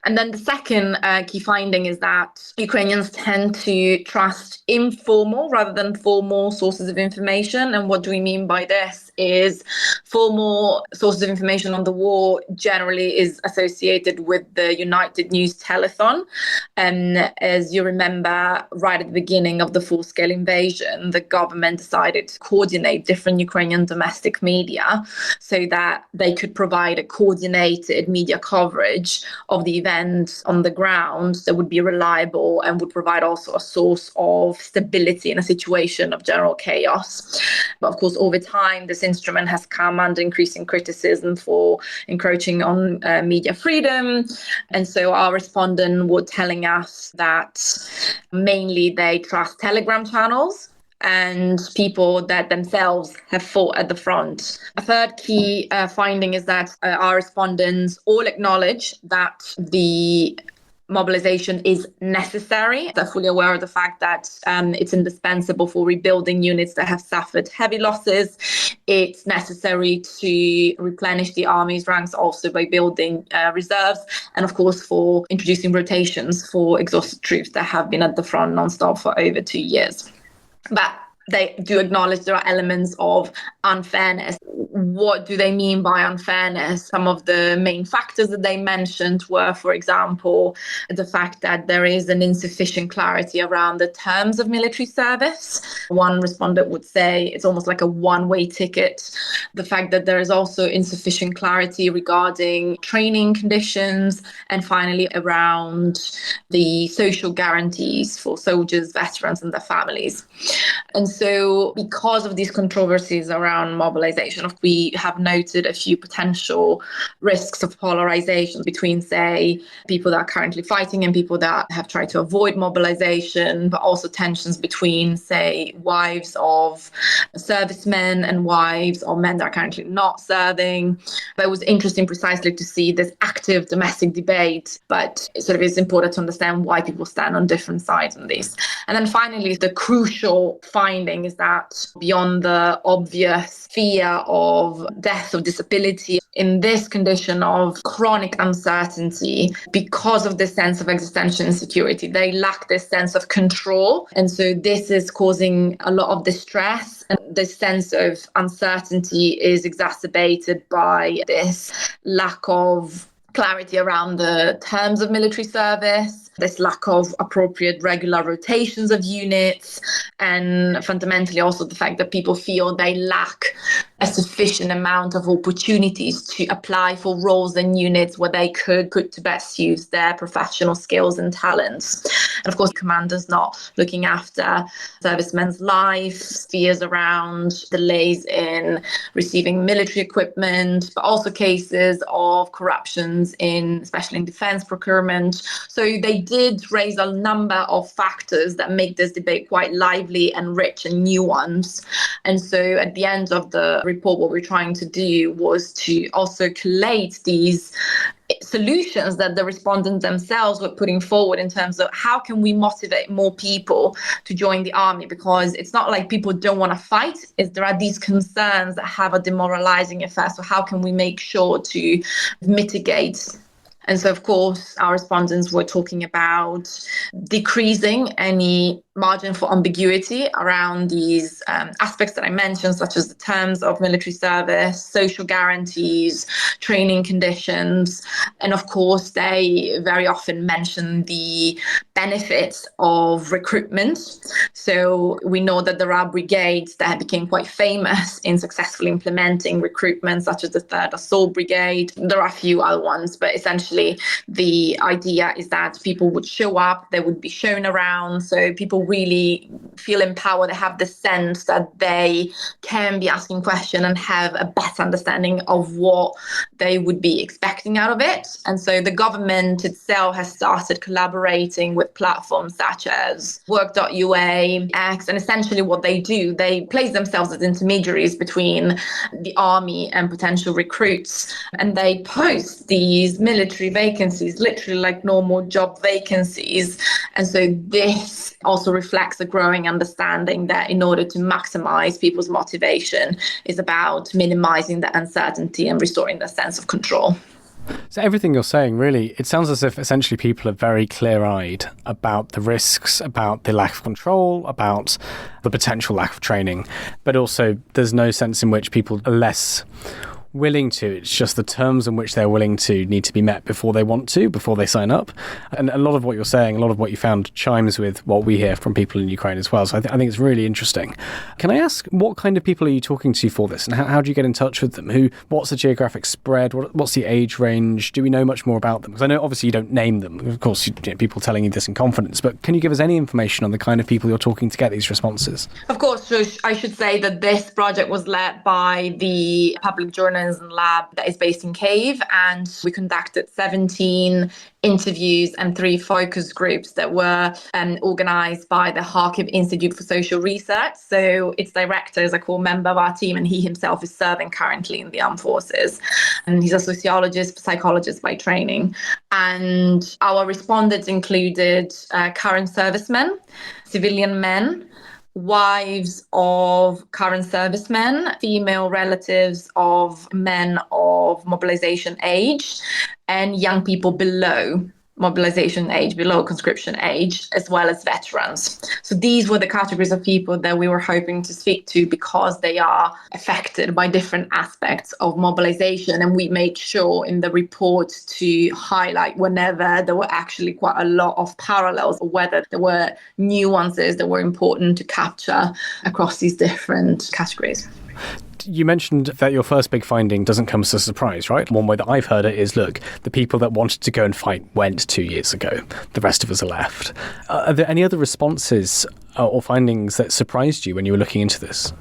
And then the second key finding is that Ukrainians tend to trust informal rather than formal sources of information. And what do we mean by this is formal sources of information on the war generally is associated with the United News telethon. And as you remember, right at the beginning of the full-scale invasion, the government decided to coordinate different Ukrainian domestic media so that they could provide a coordinated media coverage of the event on the ground that would be reliable and would provide also a source of stability in a situation of general chaos. But of course, over time, this instrument has come under increasing criticism for encroaching on media freedom. And so our respondent was telling us that mainly they trust Telegram channels and people that themselves have fought at the front. A third key finding is that our respondents all acknowledge that the mobilization is necessary. They're fully aware of the fact that it's indispensable for rebuilding units that have suffered heavy losses. It's necessary to replenish the army's ranks also by building reserves, and of course for introducing rotations for exhausted troops that have been at the front non-stop for over 2 years. But they do acknowledge there are elements of unfairness. What do they mean by unfairness? Some of the main factors that they mentioned were, for example, the fact that there is an insufficient clarity around the terms of military service. One respondent would say it's almost like a one-way ticket. The fact that there is also insufficient clarity regarding training conditions, and finally around the social guarantees for soldiers, veterans and their families. And so because of these controversies around mobilization, we have noted a few potential risks of polarization between, say, people that are currently fighting and people that have tried to avoid mobilization, but also tensions between, say, wives of servicemen and wives of men that are currently not serving. But it was interesting precisely to see this active domestic debate, but it sort of is important to understand why people stand on different sides on this. And then finally, the crucial finding is that beyond the obvious fear of death or disability, in this condition of chronic uncertainty, because of this sense of existential insecurity, they lack this sense of control. And so this is causing a lot of distress. And this sense of uncertainty is exacerbated by this lack of clarity around the terms of military service, this lack of appropriate regular rotations of units, and fundamentally also the fact that people feel they lack a sufficient amount of opportunities to apply for roles and units where they could put to best use their professional skills and talents. And of course, commanders not looking after servicemen's lives, fears around delays in receiving military equipment, but also cases of corruptions especially in defense procurement. So they did raise a number of factors that make this debate quite lively and rich and nuanced. And so at the end of the report, what we're trying to do was to also collate these solutions that the respondents themselves were putting forward in terms of how can we motivate more people to join the army, because it's not like people don't want to fight, there are these concerns that have a demoralizing effect. So how can we make sure to mitigate? And so, of course, our respondents were talking about decreasing any margin for ambiguity around these aspects that I mentioned, such as the terms of military service, social guarantees, training conditions. And of course, they very often mention the benefits of recruitment. So we know that there are brigades that became quite famous in successfully implementing recruitment, such as the 3rd Assault Brigade. There are a few other ones, but essentially the idea is that people would show up, they would be shown around, so people really feel empowered. They have the sense that they can be asking questions and have a better understanding of what they would be expecting out of it. And so the government itself has started collaborating with platforms such as Work.ua, X, and essentially what they do, they place themselves as intermediaries between the army and potential recruits, and they post these military vacancies, literally like normal job vacancies. And so this also reflects a growing understanding that in order to maximize people's motivation is about minimizing the uncertainty and restoring the sense of control. So everything you're saying, really, it sounds as if essentially people are very clear-eyed about the risks, about the lack of control, about the potential lack of training, but also there's no sense in which people are less willing to. It's just the terms in which they're willing to need to be met before they want to, before they sign up. And a lot of what you're saying, a lot of what you found chimes with what we hear from people in Ukraine as well. So I think it's really interesting. Can I ask, what kind of people are you talking to for this? And how do you get in touch with them? What's the geographic spread? What's the age range? Do we know much more about them? Because I know obviously you don't name them. Of course, people telling you this in confidence. But can you give us any information on the kind of people you're talking to get these responses? Of course. So I should say that this project was led by the Public Journalism Lab that is based in Kyiv, and we conducted 17 interviews and 3 focus groups that were organized by the Kharkiv Institute for Social Research. So its director is a core member of our team, and he himself is serving currently in the armed forces. And he's a sociologist, psychologist by training. And our respondents included current servicemen, civilian men, wives of current servicemen, female relatives of men of mobilization age, and young people below mobilization age, below conscription age, as well as veterans. So these were the categories of people that we were hoping to speak to because they are affected by different aspects of mobilization. And we made sure in the report to highlight whenever there were actually quite a lot of parallels, or whether there were nuances that were important to capture across these different categories. You mentioned that your first big finding doesn't come as a surprise, right? One way that I've heard it is, look, the people that wanted to go and fight went 2 years ago. The rest of us are left. Are there any other responses or findings that surprised you when you were looking into this?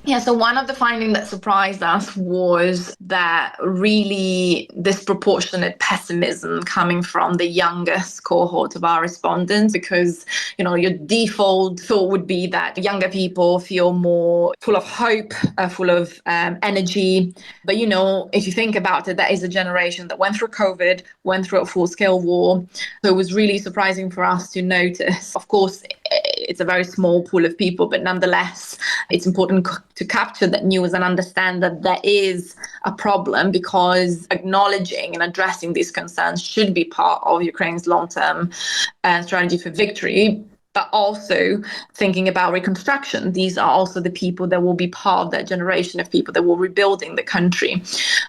Yeah, so one of the findings that surprised us was that really disproportionate pessimism coming from the youngest cohort of our respondents, because, your default thought would be that younger people feel more full of hope, full of energy. But, if you think about it, that is a generation that went through COVID, went through a full-scale war. So it was really surprising for us to notice. Of course, it's a very small pool of people, but nonetheless, it's important to capture that news and understand that there is a problem, because acknowledging and addressing these concerns should be part of Ukraine's long-term strategy for victory. But also thinking about reconstruction. These are also the people that will be part of that generation of people that will be rebuilding the country.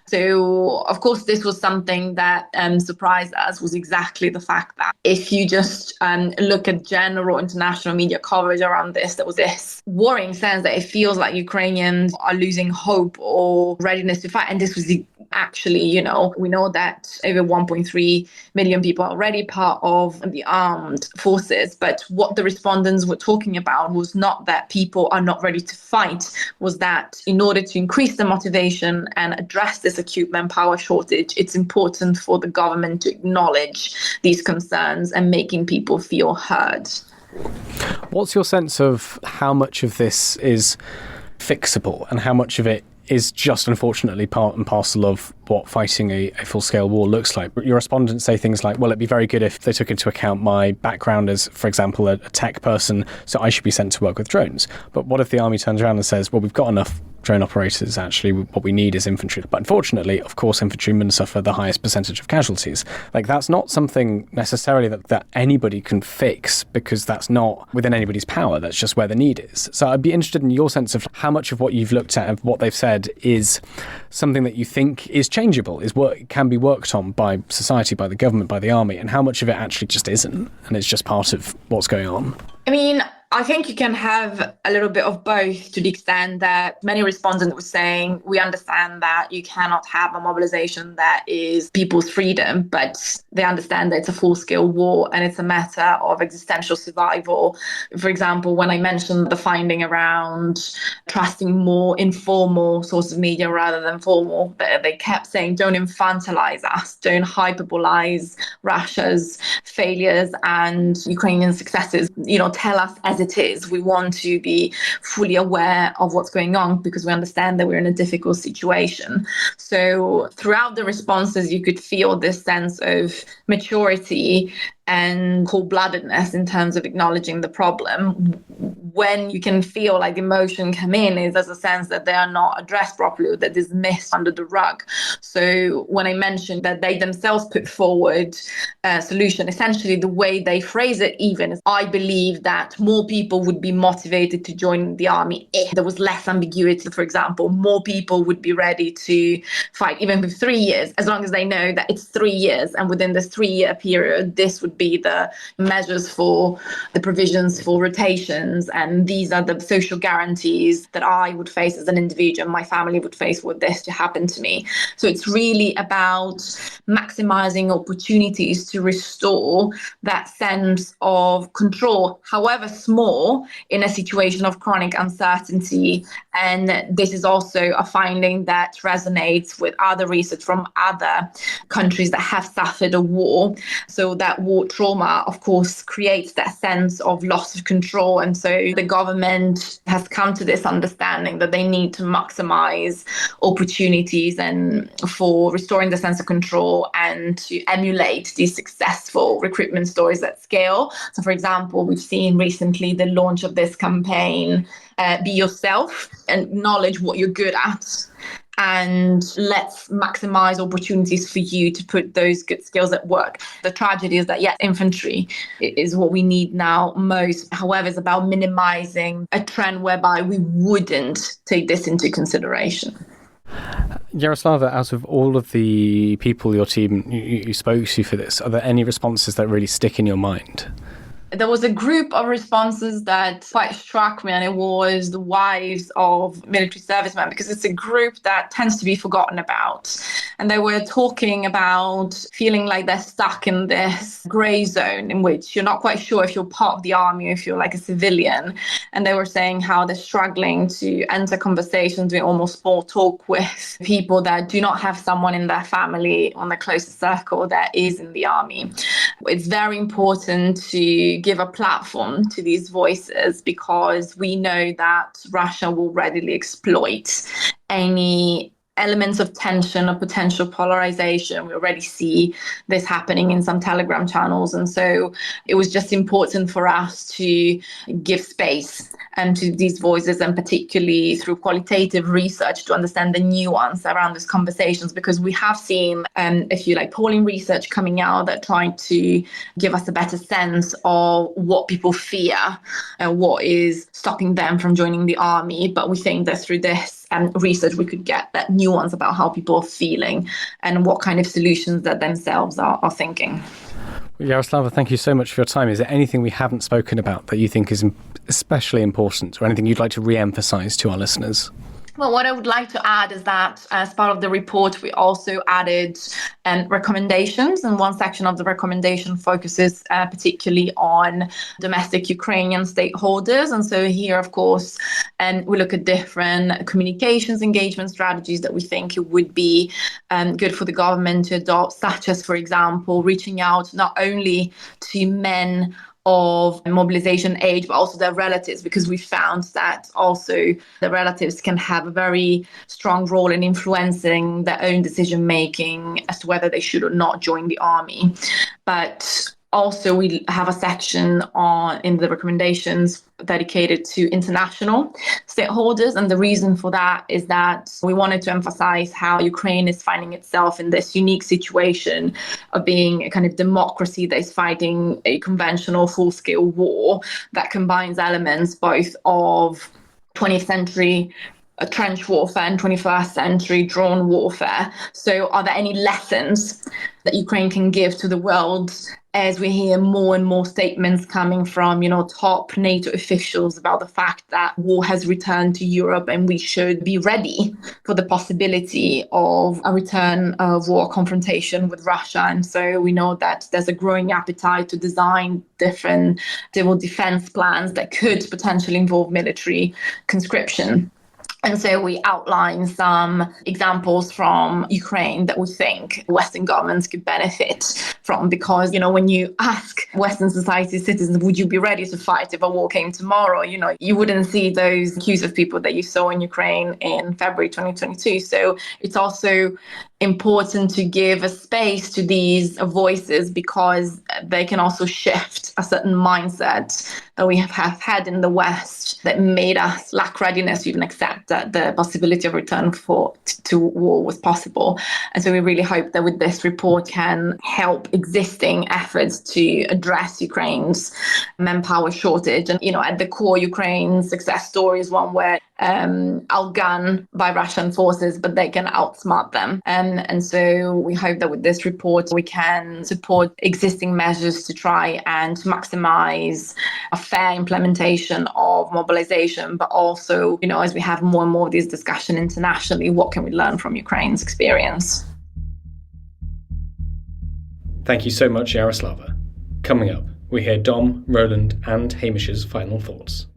So, of course, this was something that surprised us, was exactly the fact that if you just look at general international media coverage around this, there was this worrying sense that it feels like Ukrainians are losing hope or readiness to fight. And this was actually, we know that over 1.3 million people are already part of the armed forces. But what the respondents were talking about was not that people are not ready to fight, was that in order to increase the motivation and address this acute manpower shortage, it's important for the government to acknowledge these concerns and making people feel heard. What's your sense of how much of this is fixable and how much of it is just unfortunately part and parcel of what fighting a full-scale war looks like? Your respondents say things like, well, it'd be very good if they took into account my background as, for example, a tech person, so I should be sent to work with drones. But what if the army turns around and says, well, we've got enough drone operators, actually, what we need is infantry. But unfortunately, of course, infantrymen suffer the highest percentage of casualties. That's not something necessarily that anybody can fix, because that's not within anybody's power. That's just where the need is. So I'd be interested in your sense of how much of what you've looked at, of what they've said, is something that you think is changeable, can be worked on by society, by the government, by the army, and how much of it actually just isn't, and it's just part of what's going on. I think you can have a little bit of both, to the extent that many respondents were saying, we understand that you cannot have a mobilization that is people's freedom, but they understand that it's a full-scale war and it's a matter of existential survival. For example, when I mentioned the finding around trusting more informal sources of media rather than formal, they kept saying, don't infantilize us, don't hyperbolize Russia's failures and Ukrainian successes. Tell us as it is. We want to be fully aware of what's going on, because we understand that we're in a difficult situation. So throughout the responses, you could feel this sense of maturity and cold-bloodedness in terms of acknowledging the problem. When you can feel like emotion come in, is as a sense that they are not addressed properly, or that is missed under the rug. So when I mentioned that they themselves put forward a solution, essentially the way they phrase it even is, I believe that more people would be motivated to join the army if there was less ambiguity. For example, more people would be ready to fight even for 3 years, as long as they know that it's 3 years, and within this 3-year period, this would be the measures for the provisions for rotations, and these are the social guarantees that I would face as an individual, my family would face with this to happen to me. So it's really about maximizing opportunities to restore that sense of control, however small, in a situation of chronic uncertainty. And this is also a finding that resonates with other research from other countries that have suffered a war. So that war trauma, of course, creates that sense of loss of control. And so the government has come to this understanding that they need to maximize opportunities and for restoring the sense of control and to emulate these successful recruitment stories at scale. So, for example, we've seen recently the launch of this campaign, Be Yourself, and acknowledge what you're good at. and let's maximize opportunities for you to put those good skills at work. The tragedy is that, yes, infantry is what we need now most. However, it's about minimizing a trend whereby we wouldn't take this into consideration. Jaroslava, out of all of the people your team you spoke to for this, are there any responses that really stick in your mind? There was a group of responses that quite struck me, and it was the wives of military servicemen, because it's a group that tends to be forgotten about. And they were talking about feeling like they're stuck in this grey zone in which you're not quite sure if you're part of the army or if you're like a civilian. And they were saying how they're struggling to enter conversations, doing almost small talk with people that do not have someone in their family on the closest circle that is in the army. It's very important to give a platform to these voices, because we know that Russia will readily exploit any elements of tension or potential polarization. We already see this happening in some Telegram channels. And so it was just important for us to give space to these voices, and particularly through qualitative research to understand the nuance around these conversations, because we have seen, if you like, polling research coming out that trying to give us a better sense of what people fear and what is stopping them from joining the army. But we think that through this research, we could get that nuance about how people are feeling and what kind of solutions that themselves are thinking. Well, Jaroslava, thank you so much for your time. Is there anything we haven't spoken about that you think is especially important, or anything you'd like to re-emphasize to our listeners? Well, what I would like to add is that as part of the report, we also added recommendations, and one section of the recommendation focuses particularly on domestic Ukrainian stakeholders. And so here, of course, we look at different communications engagement strategies that we think it would be good for the government to adopt, such as, for example, reaching out not only to men of mobilization age, but also their relatives, because we found that also the relatives can have a very strong role in influencing their own decision making as to whether they should or not join the army. But also, we have a section in the recommendations dedicated to international stakeholders. And the reason for that is that we wanted to emphasize how Ukraine is finding itself in this unique situation of being a kind of democracy that is fighting a conventional full-scale war that combines elements both of 20th century trench warfare and 21st century drone warfare. So are there any lessons that Ukraine can give to the world, as we hear more and more statements coming from, top NATO officials about the fact that war has returned to Europe and we should be ready for the possibility of a return of war confrontation with Russia. And so we know that there's a growing appetite to design different civil defense plans that could potentially involve military conscription. And so we outline some examples from Ukraine that we think Western governments could benefit from, because, when you ask Western society citizens, would you be ready to fight if a war came tomorrow? You wouldn't see those queues of people that you saw in Ukraine in February 2022. So it's also important to give a space to these voices, because they can also shift a certain mindset that we have had in the West that made us lack readiness to even accept that the possibility of return to war was possible. And so we really hope that with this report can help existing efforts to address Ukraine's manpower shortage. And, at the core, Ukraine's success story is one where outgunned by Russian forces, but they can outsmart them. And so we hope that with this report, we can support existing measures to try and maximize a fair implementation of mobilization, but also, as we have more and more of this discussion internationally, what can we learn from Ukraine's experience? Thank you so much, Jaroslava. Coming up, we hear Dom, Roland, and Hamish's final thoughts.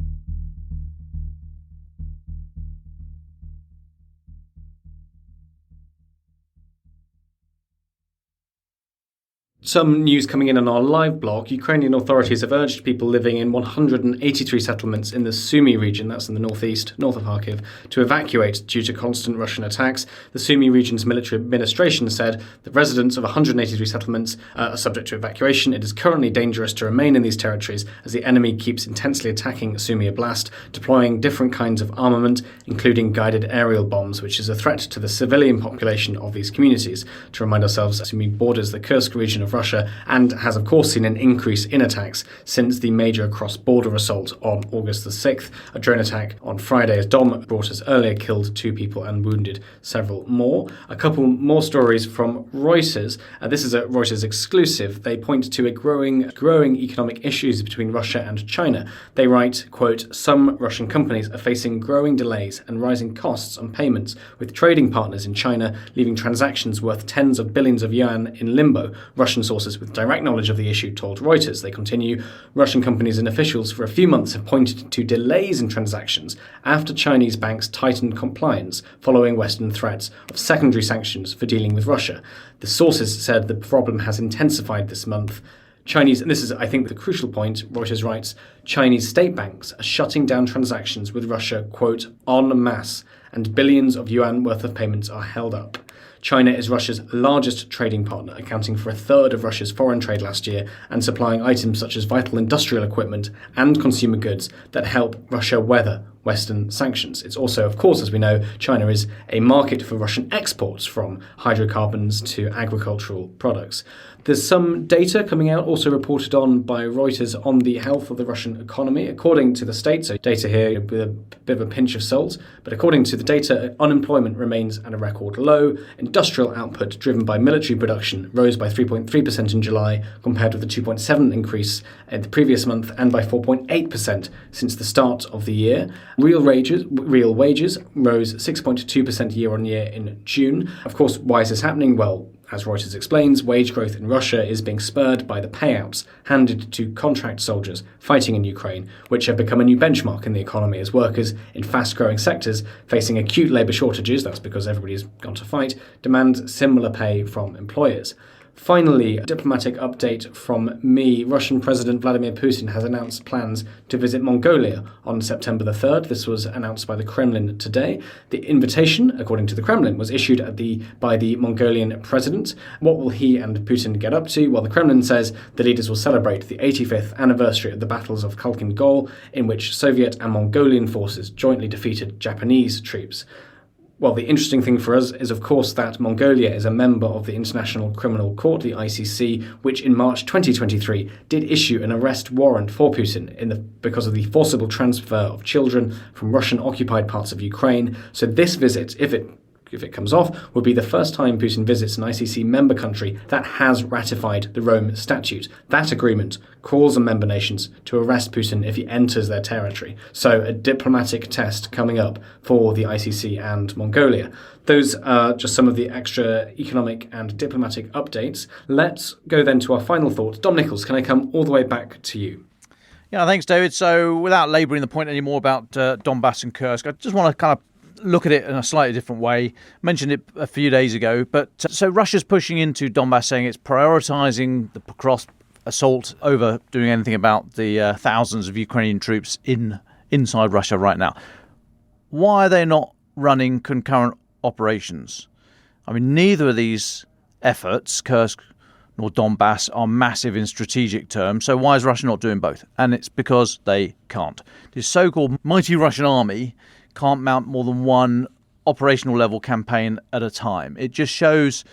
Some news coming in on our live blog. Ukrainian authorities have urged people living in 183 settlements in the Sumy region, that's in the northeast, north of Kharkiv, to evacuate due to constant Russian attacks. The Sumy region's military administration said that residents of 183 settlements are subject to evacuation. It is currently dangerous to remain in these territories as the enemy keeps intensely attacking Sumy Oblast, deploying different kinds of armament, including guided aerial bombs, which is a threat to the civilian population of these communities. To remind ourselves, Sumy borders the Kursk region of Russia and has of course seen an increase in attacks since the major cross-border assault on August the 6th. A drone attack on Friday, as Dom brought us earlier, killed 2 people and wounded several more. A couple more stories from Reuters. This is a Reuters exclusive. They point to a growing economic issues between Russia and China. They write, quote, "Some Russian companies are facing growing delays and rising costs on payments with trading partners in China, leaving transactions worth tens of billions of yuan in limbo." Russian sources with direct knowledge of the issue told Reuters. They continue, "Russian companies and officials for a few months have pointed to delays in transactions after Chinese banks tightened compliance following Western threats of secondary sanctions for dealing with Russia. The sources said the problem has intensified this month. Chinese, and this is, I think, the crucial point, Reuters writes, Chinese state banks are shutting down transactions with Russia, quote, en masse, and billions of yuan worth of payments are held up. China is Russia's largest trading partner, accounting for a third of Russia's foreign trade last year and supplying items such as vital industrial equipment and consumer goods that help Russia weather Western sanctions. It's also, of course, as we know, China is a market for Russian exports, from hydrocarbons to agricultural products. There's some data coming out, also reported on by Reuters, on the health of the Russian economy. According to the state, so data here with a bit of a pinch of salt, but according to the data, unemployment remains at a record low. Industrial output, driven by military production, rose by 3.3% in July, compared with the 2.7% increase in the previous month, and by 4.8% since the start of the year. Real wages rose 6.2% year on year in June. Of course, why is this happening? Well, as Reuters explains, wage growth in Russia is being spurred by the payouts handed to contract soldiers fighting in Ukraine, which have become a new benchmark in the economy as workers in fast-growing sectors facing acute labour shortages, that's because everybody's gone to fight, demand similar pay from employers. Finally, a diplomatic update from me. Russian President Vladimir Putin has announced plans to visit Mongolia on September the 3rd. This was announced by the Kremlin today. The invitation, according to the Kremlin, was issued by the Mongolian president. What will he and Putin get up to? Well, the Kremlin says the leaders will celebrate the 85th anniversary of the battles of Khalkhin Gol, in which Soviet and Mongolian forces jointly defeated Japanese troops. Well, the interesting thing for us is, of course, that Mongolia is a member of the International Criminal Court, the ICC, which in March 2023 did issue an arrest warrant for Putin because of the forcible transfer of children from Russian-occupied parts of Ukraine. So this visit, if it comes off, would be the first time Putin visits an ICC member country that has ratified the Rome Statute. That agreement calls on member nations to arrest Putin if he enters their territory. So a diplomatic test coming up for the ICC and Mongolia. Those are just some of the extra economic and diplomatic updates. Let's go then to our final thought. Dom Nicholls, can I come all the way back to you? Yeah, thanks, David. So without labouring the point anymore about Donbass and Kursk, I just want to kind of look at it in a slightly different way. Mentioned it a few days ago, but so Russia's pushing into Donbass, saying it's prioritising the Pokrovsk assault over doing anything about the thousands of Ukrainian troops inside Russia right now. Why are they not running concurrent operations? I mean, neither of these efforts, Kursk nor Donbass, are massive in strategic terms, so why is Russia not doing both? And it's because they can't. This so-called mighty Russian army can't mount more than one operational level campaign at a time. It just shows,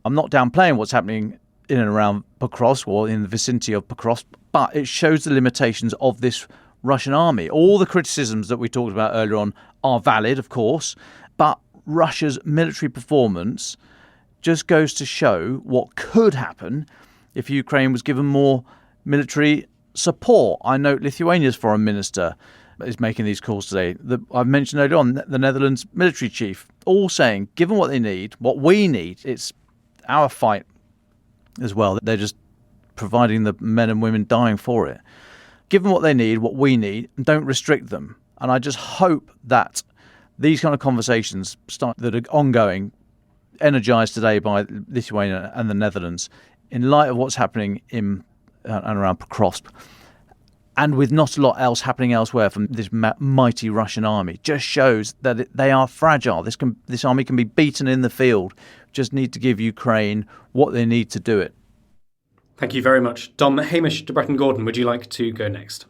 I'm not downplaying what's happening in and around Pokrovsk or in the vicinity of Pokrovsk, but it shows the limitations of this Russian army. All the criticisms that we talked about earlier on are valid, of course, but Russia's military performance just goes to show what could happen if Ukraine was given more military support. I note Lithuania's foreign minister is making these calls today. I've mentioned earlier on the Netherlands military chief, all saying, given what they need, what we need, it's our fight as well. They're just providing the men and women dying for it. Given what they need, what we need, don't restrict them. And I just hope that these kind of conversations that are ongoing, energised today by Lithuania and the Netherlands, in light of what's happening in and around Pokrovsk, and with not a lot else happening elsewhere from this mighty Russian army, just shows that they are fragile. This army can be beaten in the field. Just need to give Ukraine what they need to do it. Thank you very much. Dom, Hamish to Bretton Gordon, would you like to go next?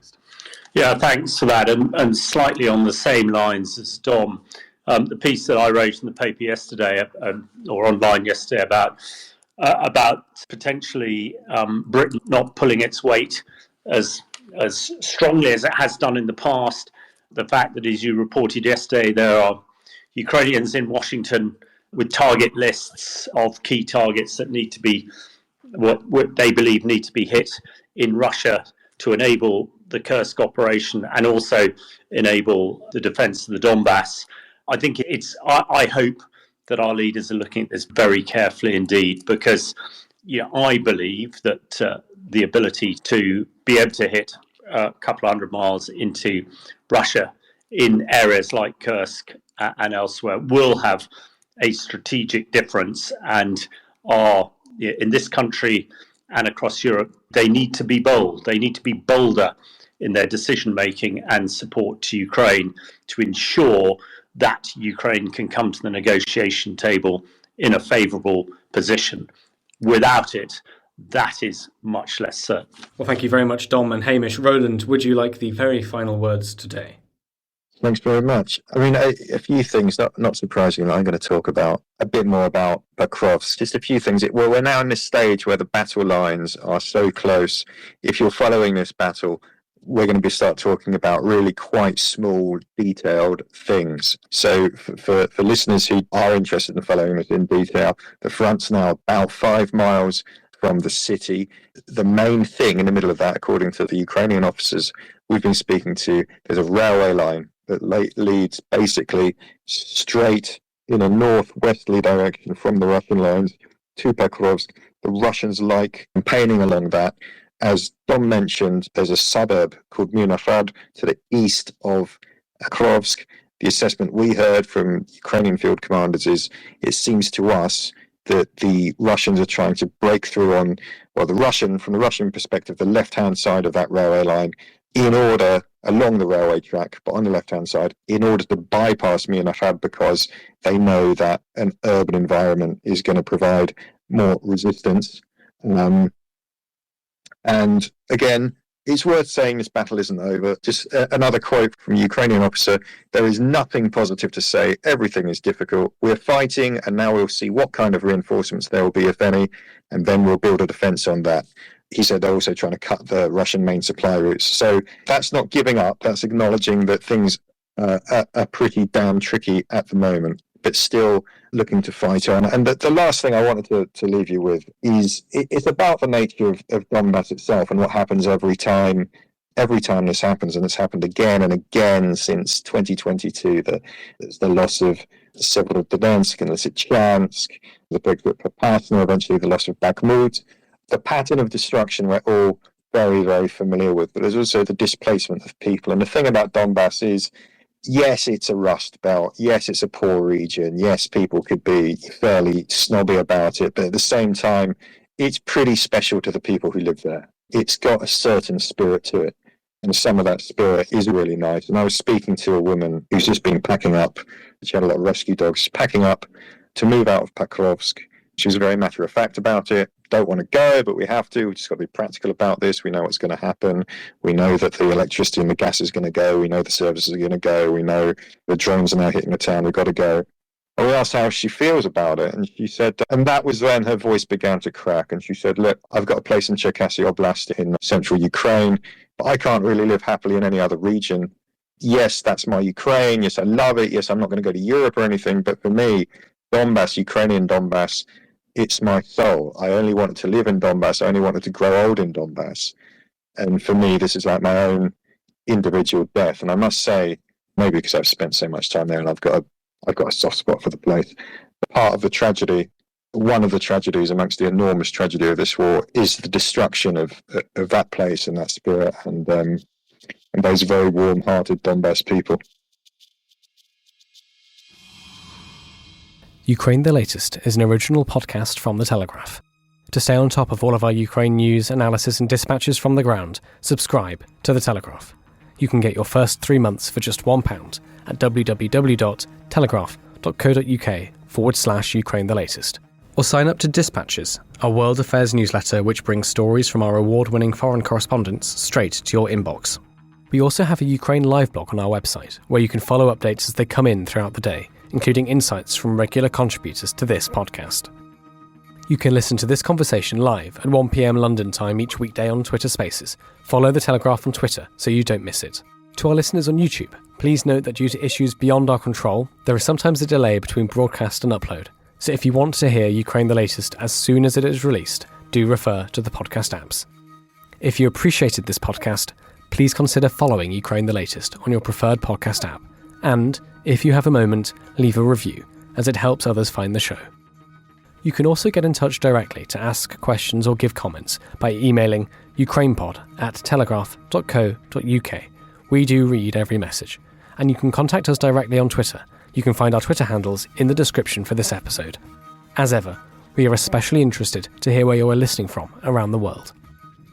Yeah, thanks for that. And slightly on the same lines as Dom, the piece that I wrote in the paper yesterday, or online yesterday, about potentially Britain not pulling its weight as strongly as it has done in the past. The fact that, as you reported yesterday, there are Ukrainians in Washington with target lists of key targets that need to be, what they believe need to be hit in Russia to enable the Kursk operation and also enable the defence of the Donbass. I think I hope that our leaders are looking at this very carefully indeed, because I believe that the ability to be able to hit a couple of 100 miles into Russia in areas like Kursk and elsewhere will have a strategic difference, and are in this country and across Europe, they need to be bold. They need to be bolder in their decision making and support to Ukraine to ensure that Ukraine can come to the negotiation table in a favourable position. Without it, that is much less certain. Well, thank you very much, Dom and Hamish. Roland, would you like the very final words today? Thanks very much. I mean, a few things, not surprisingly, I'm going to talk about a bit more about Pokrovsk. Just a few things. Well, we're now in this stage where the battle lines are so close. If you're following this battle, we're going to start talking about really quite small, detailed things. So for listeners who are interested in following this in detail, the front's now about 5 miles from the city. The main thing in the middle of that, according to the Ukrainian officers we've been speaking to, there's a railway line that leads basically straight in a northwesterly direction from the Russian lines to Pokrovsk. The Russians like campaigning along that. As Dom mentioned, there's a suburb called Munafad to the east of Pokrovsk. The assessment we heard from Ukrainian field commanders is it seems to us that the Russians are trying to break through from the Russian perspective, the left-hand side of that railway line, along the railway track, but on the left-hand side, in order to bypass Munafad, because they know that an urban environment is going to provide more resistance. And again, it's worth saying this battle isn't over. Just another quote from a Ukrainian officer: there is nothing positive to say. Everything is difficult. We're fighting, and now we'll see what kind of reinforcements there will be, if any, and then we'll build a defense on that. He said they're also trying to cut the Russian main supply routes. So that's not giving up. That's acknowledging that things are pretty damn tricky at the moment, but still looking to fight on. And the last thing I wanted to leave you with is it's about the nature of Donbass itself and what happens every time this happens. And it's happened again and again since 2022. There's the loss of several Donetsk and Lysychansk, the breakthrough at Popasna, eventually the loss of Bakhmut. The pattern of destruction we're all very, very familiar with, but there's also the displacement of people. And the thing about Donbass is, yes, it's a rust belt. Yes, it's a poor region. Yes, people could be fairly snobby about it. But at the same time, it's pretty special to the people who live there. It's got a certain spirit to it. And some of that spirit is really nice. And I was speaking to a woman who's just been packing up. She had a lot of rescue dogs, packing up to move out of Pokrovsk. She was very matter of fact about it. Don't want to go, but we have to. We just got to be practical about this. We know what's going to happen. We know that the electricity and the gas is going to go. We know the services are going to go. We know the drones are now hitting the town. We've got to go. And we asked how she feels about it. And she said, and that was when her voice began to crack. And she said, look, I've got a place in Cherkasy Oblast in central Ukraine, but I can't really live happily in any other region. Yes, that's my Ukraine. Yes, I love it. Yes, I'm not going to go to Europe or anything. But for me, Donbass, Ukrainian Donbass, it's my soul. I only wanted to live in Donbass. I only wanted to grow old in Donbass. And for me, this is like my own individual death. And I must say, maybe because I've spent so much time there and I've got a soft spot for the place. Part of the tragedy, one of the tragedies amongst the enormous tragedy of this war, is the destruction of that place and that spirit and those very warm-hearted Donbass people. Ukraine the Latest is an original podcast from The Telegraph. To stay on top of all of our Ukraine news, analysis and dispatches from the ground, subscribe to The Telegraph. You can get your first 3 months for just £1 at www.telegraph.co.uk/Ukraine the latest. Or sign up to Dispatches, our world affairs newsletter which brings stories from our award-winning foreign correspondents straight to your inbox. We also have a Ukraine live blog on our website, where you can follow updates as they come in throughout the day, including insights from regular contributors to this podcast. You can listen to this conversation live at 1 p.m. London time each weekday on Twitter Spaces. Follow The Telegraph on Twitter so you don't miss it. To our listeners on YouTube, please note that due to issues beyond our control, there is sometimes a delay between broadcast and upload. So if you want to hear Ukraine the latest as soon as it is released, do refer to the podcast apps. If you appreciated this podcast, please consider following Ukraine the latest on your preferred podcast app. And, if you have a moment, leave a review, as it helps others find the show. You can also get in touch directly to ask questions or give comments by emailing ukrainepod@telegraph.co.uk. We do read every message. And you can contact us directly on Twitter. You can find our Twitter handles in the description for this episode. As ever, we are especially interested to hear where you are listening from around the world.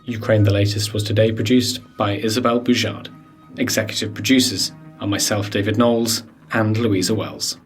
Ukraine the Latest was today produced by Isabel Boujard. Executive producers are myself, David Knowles, and Louisa Wells.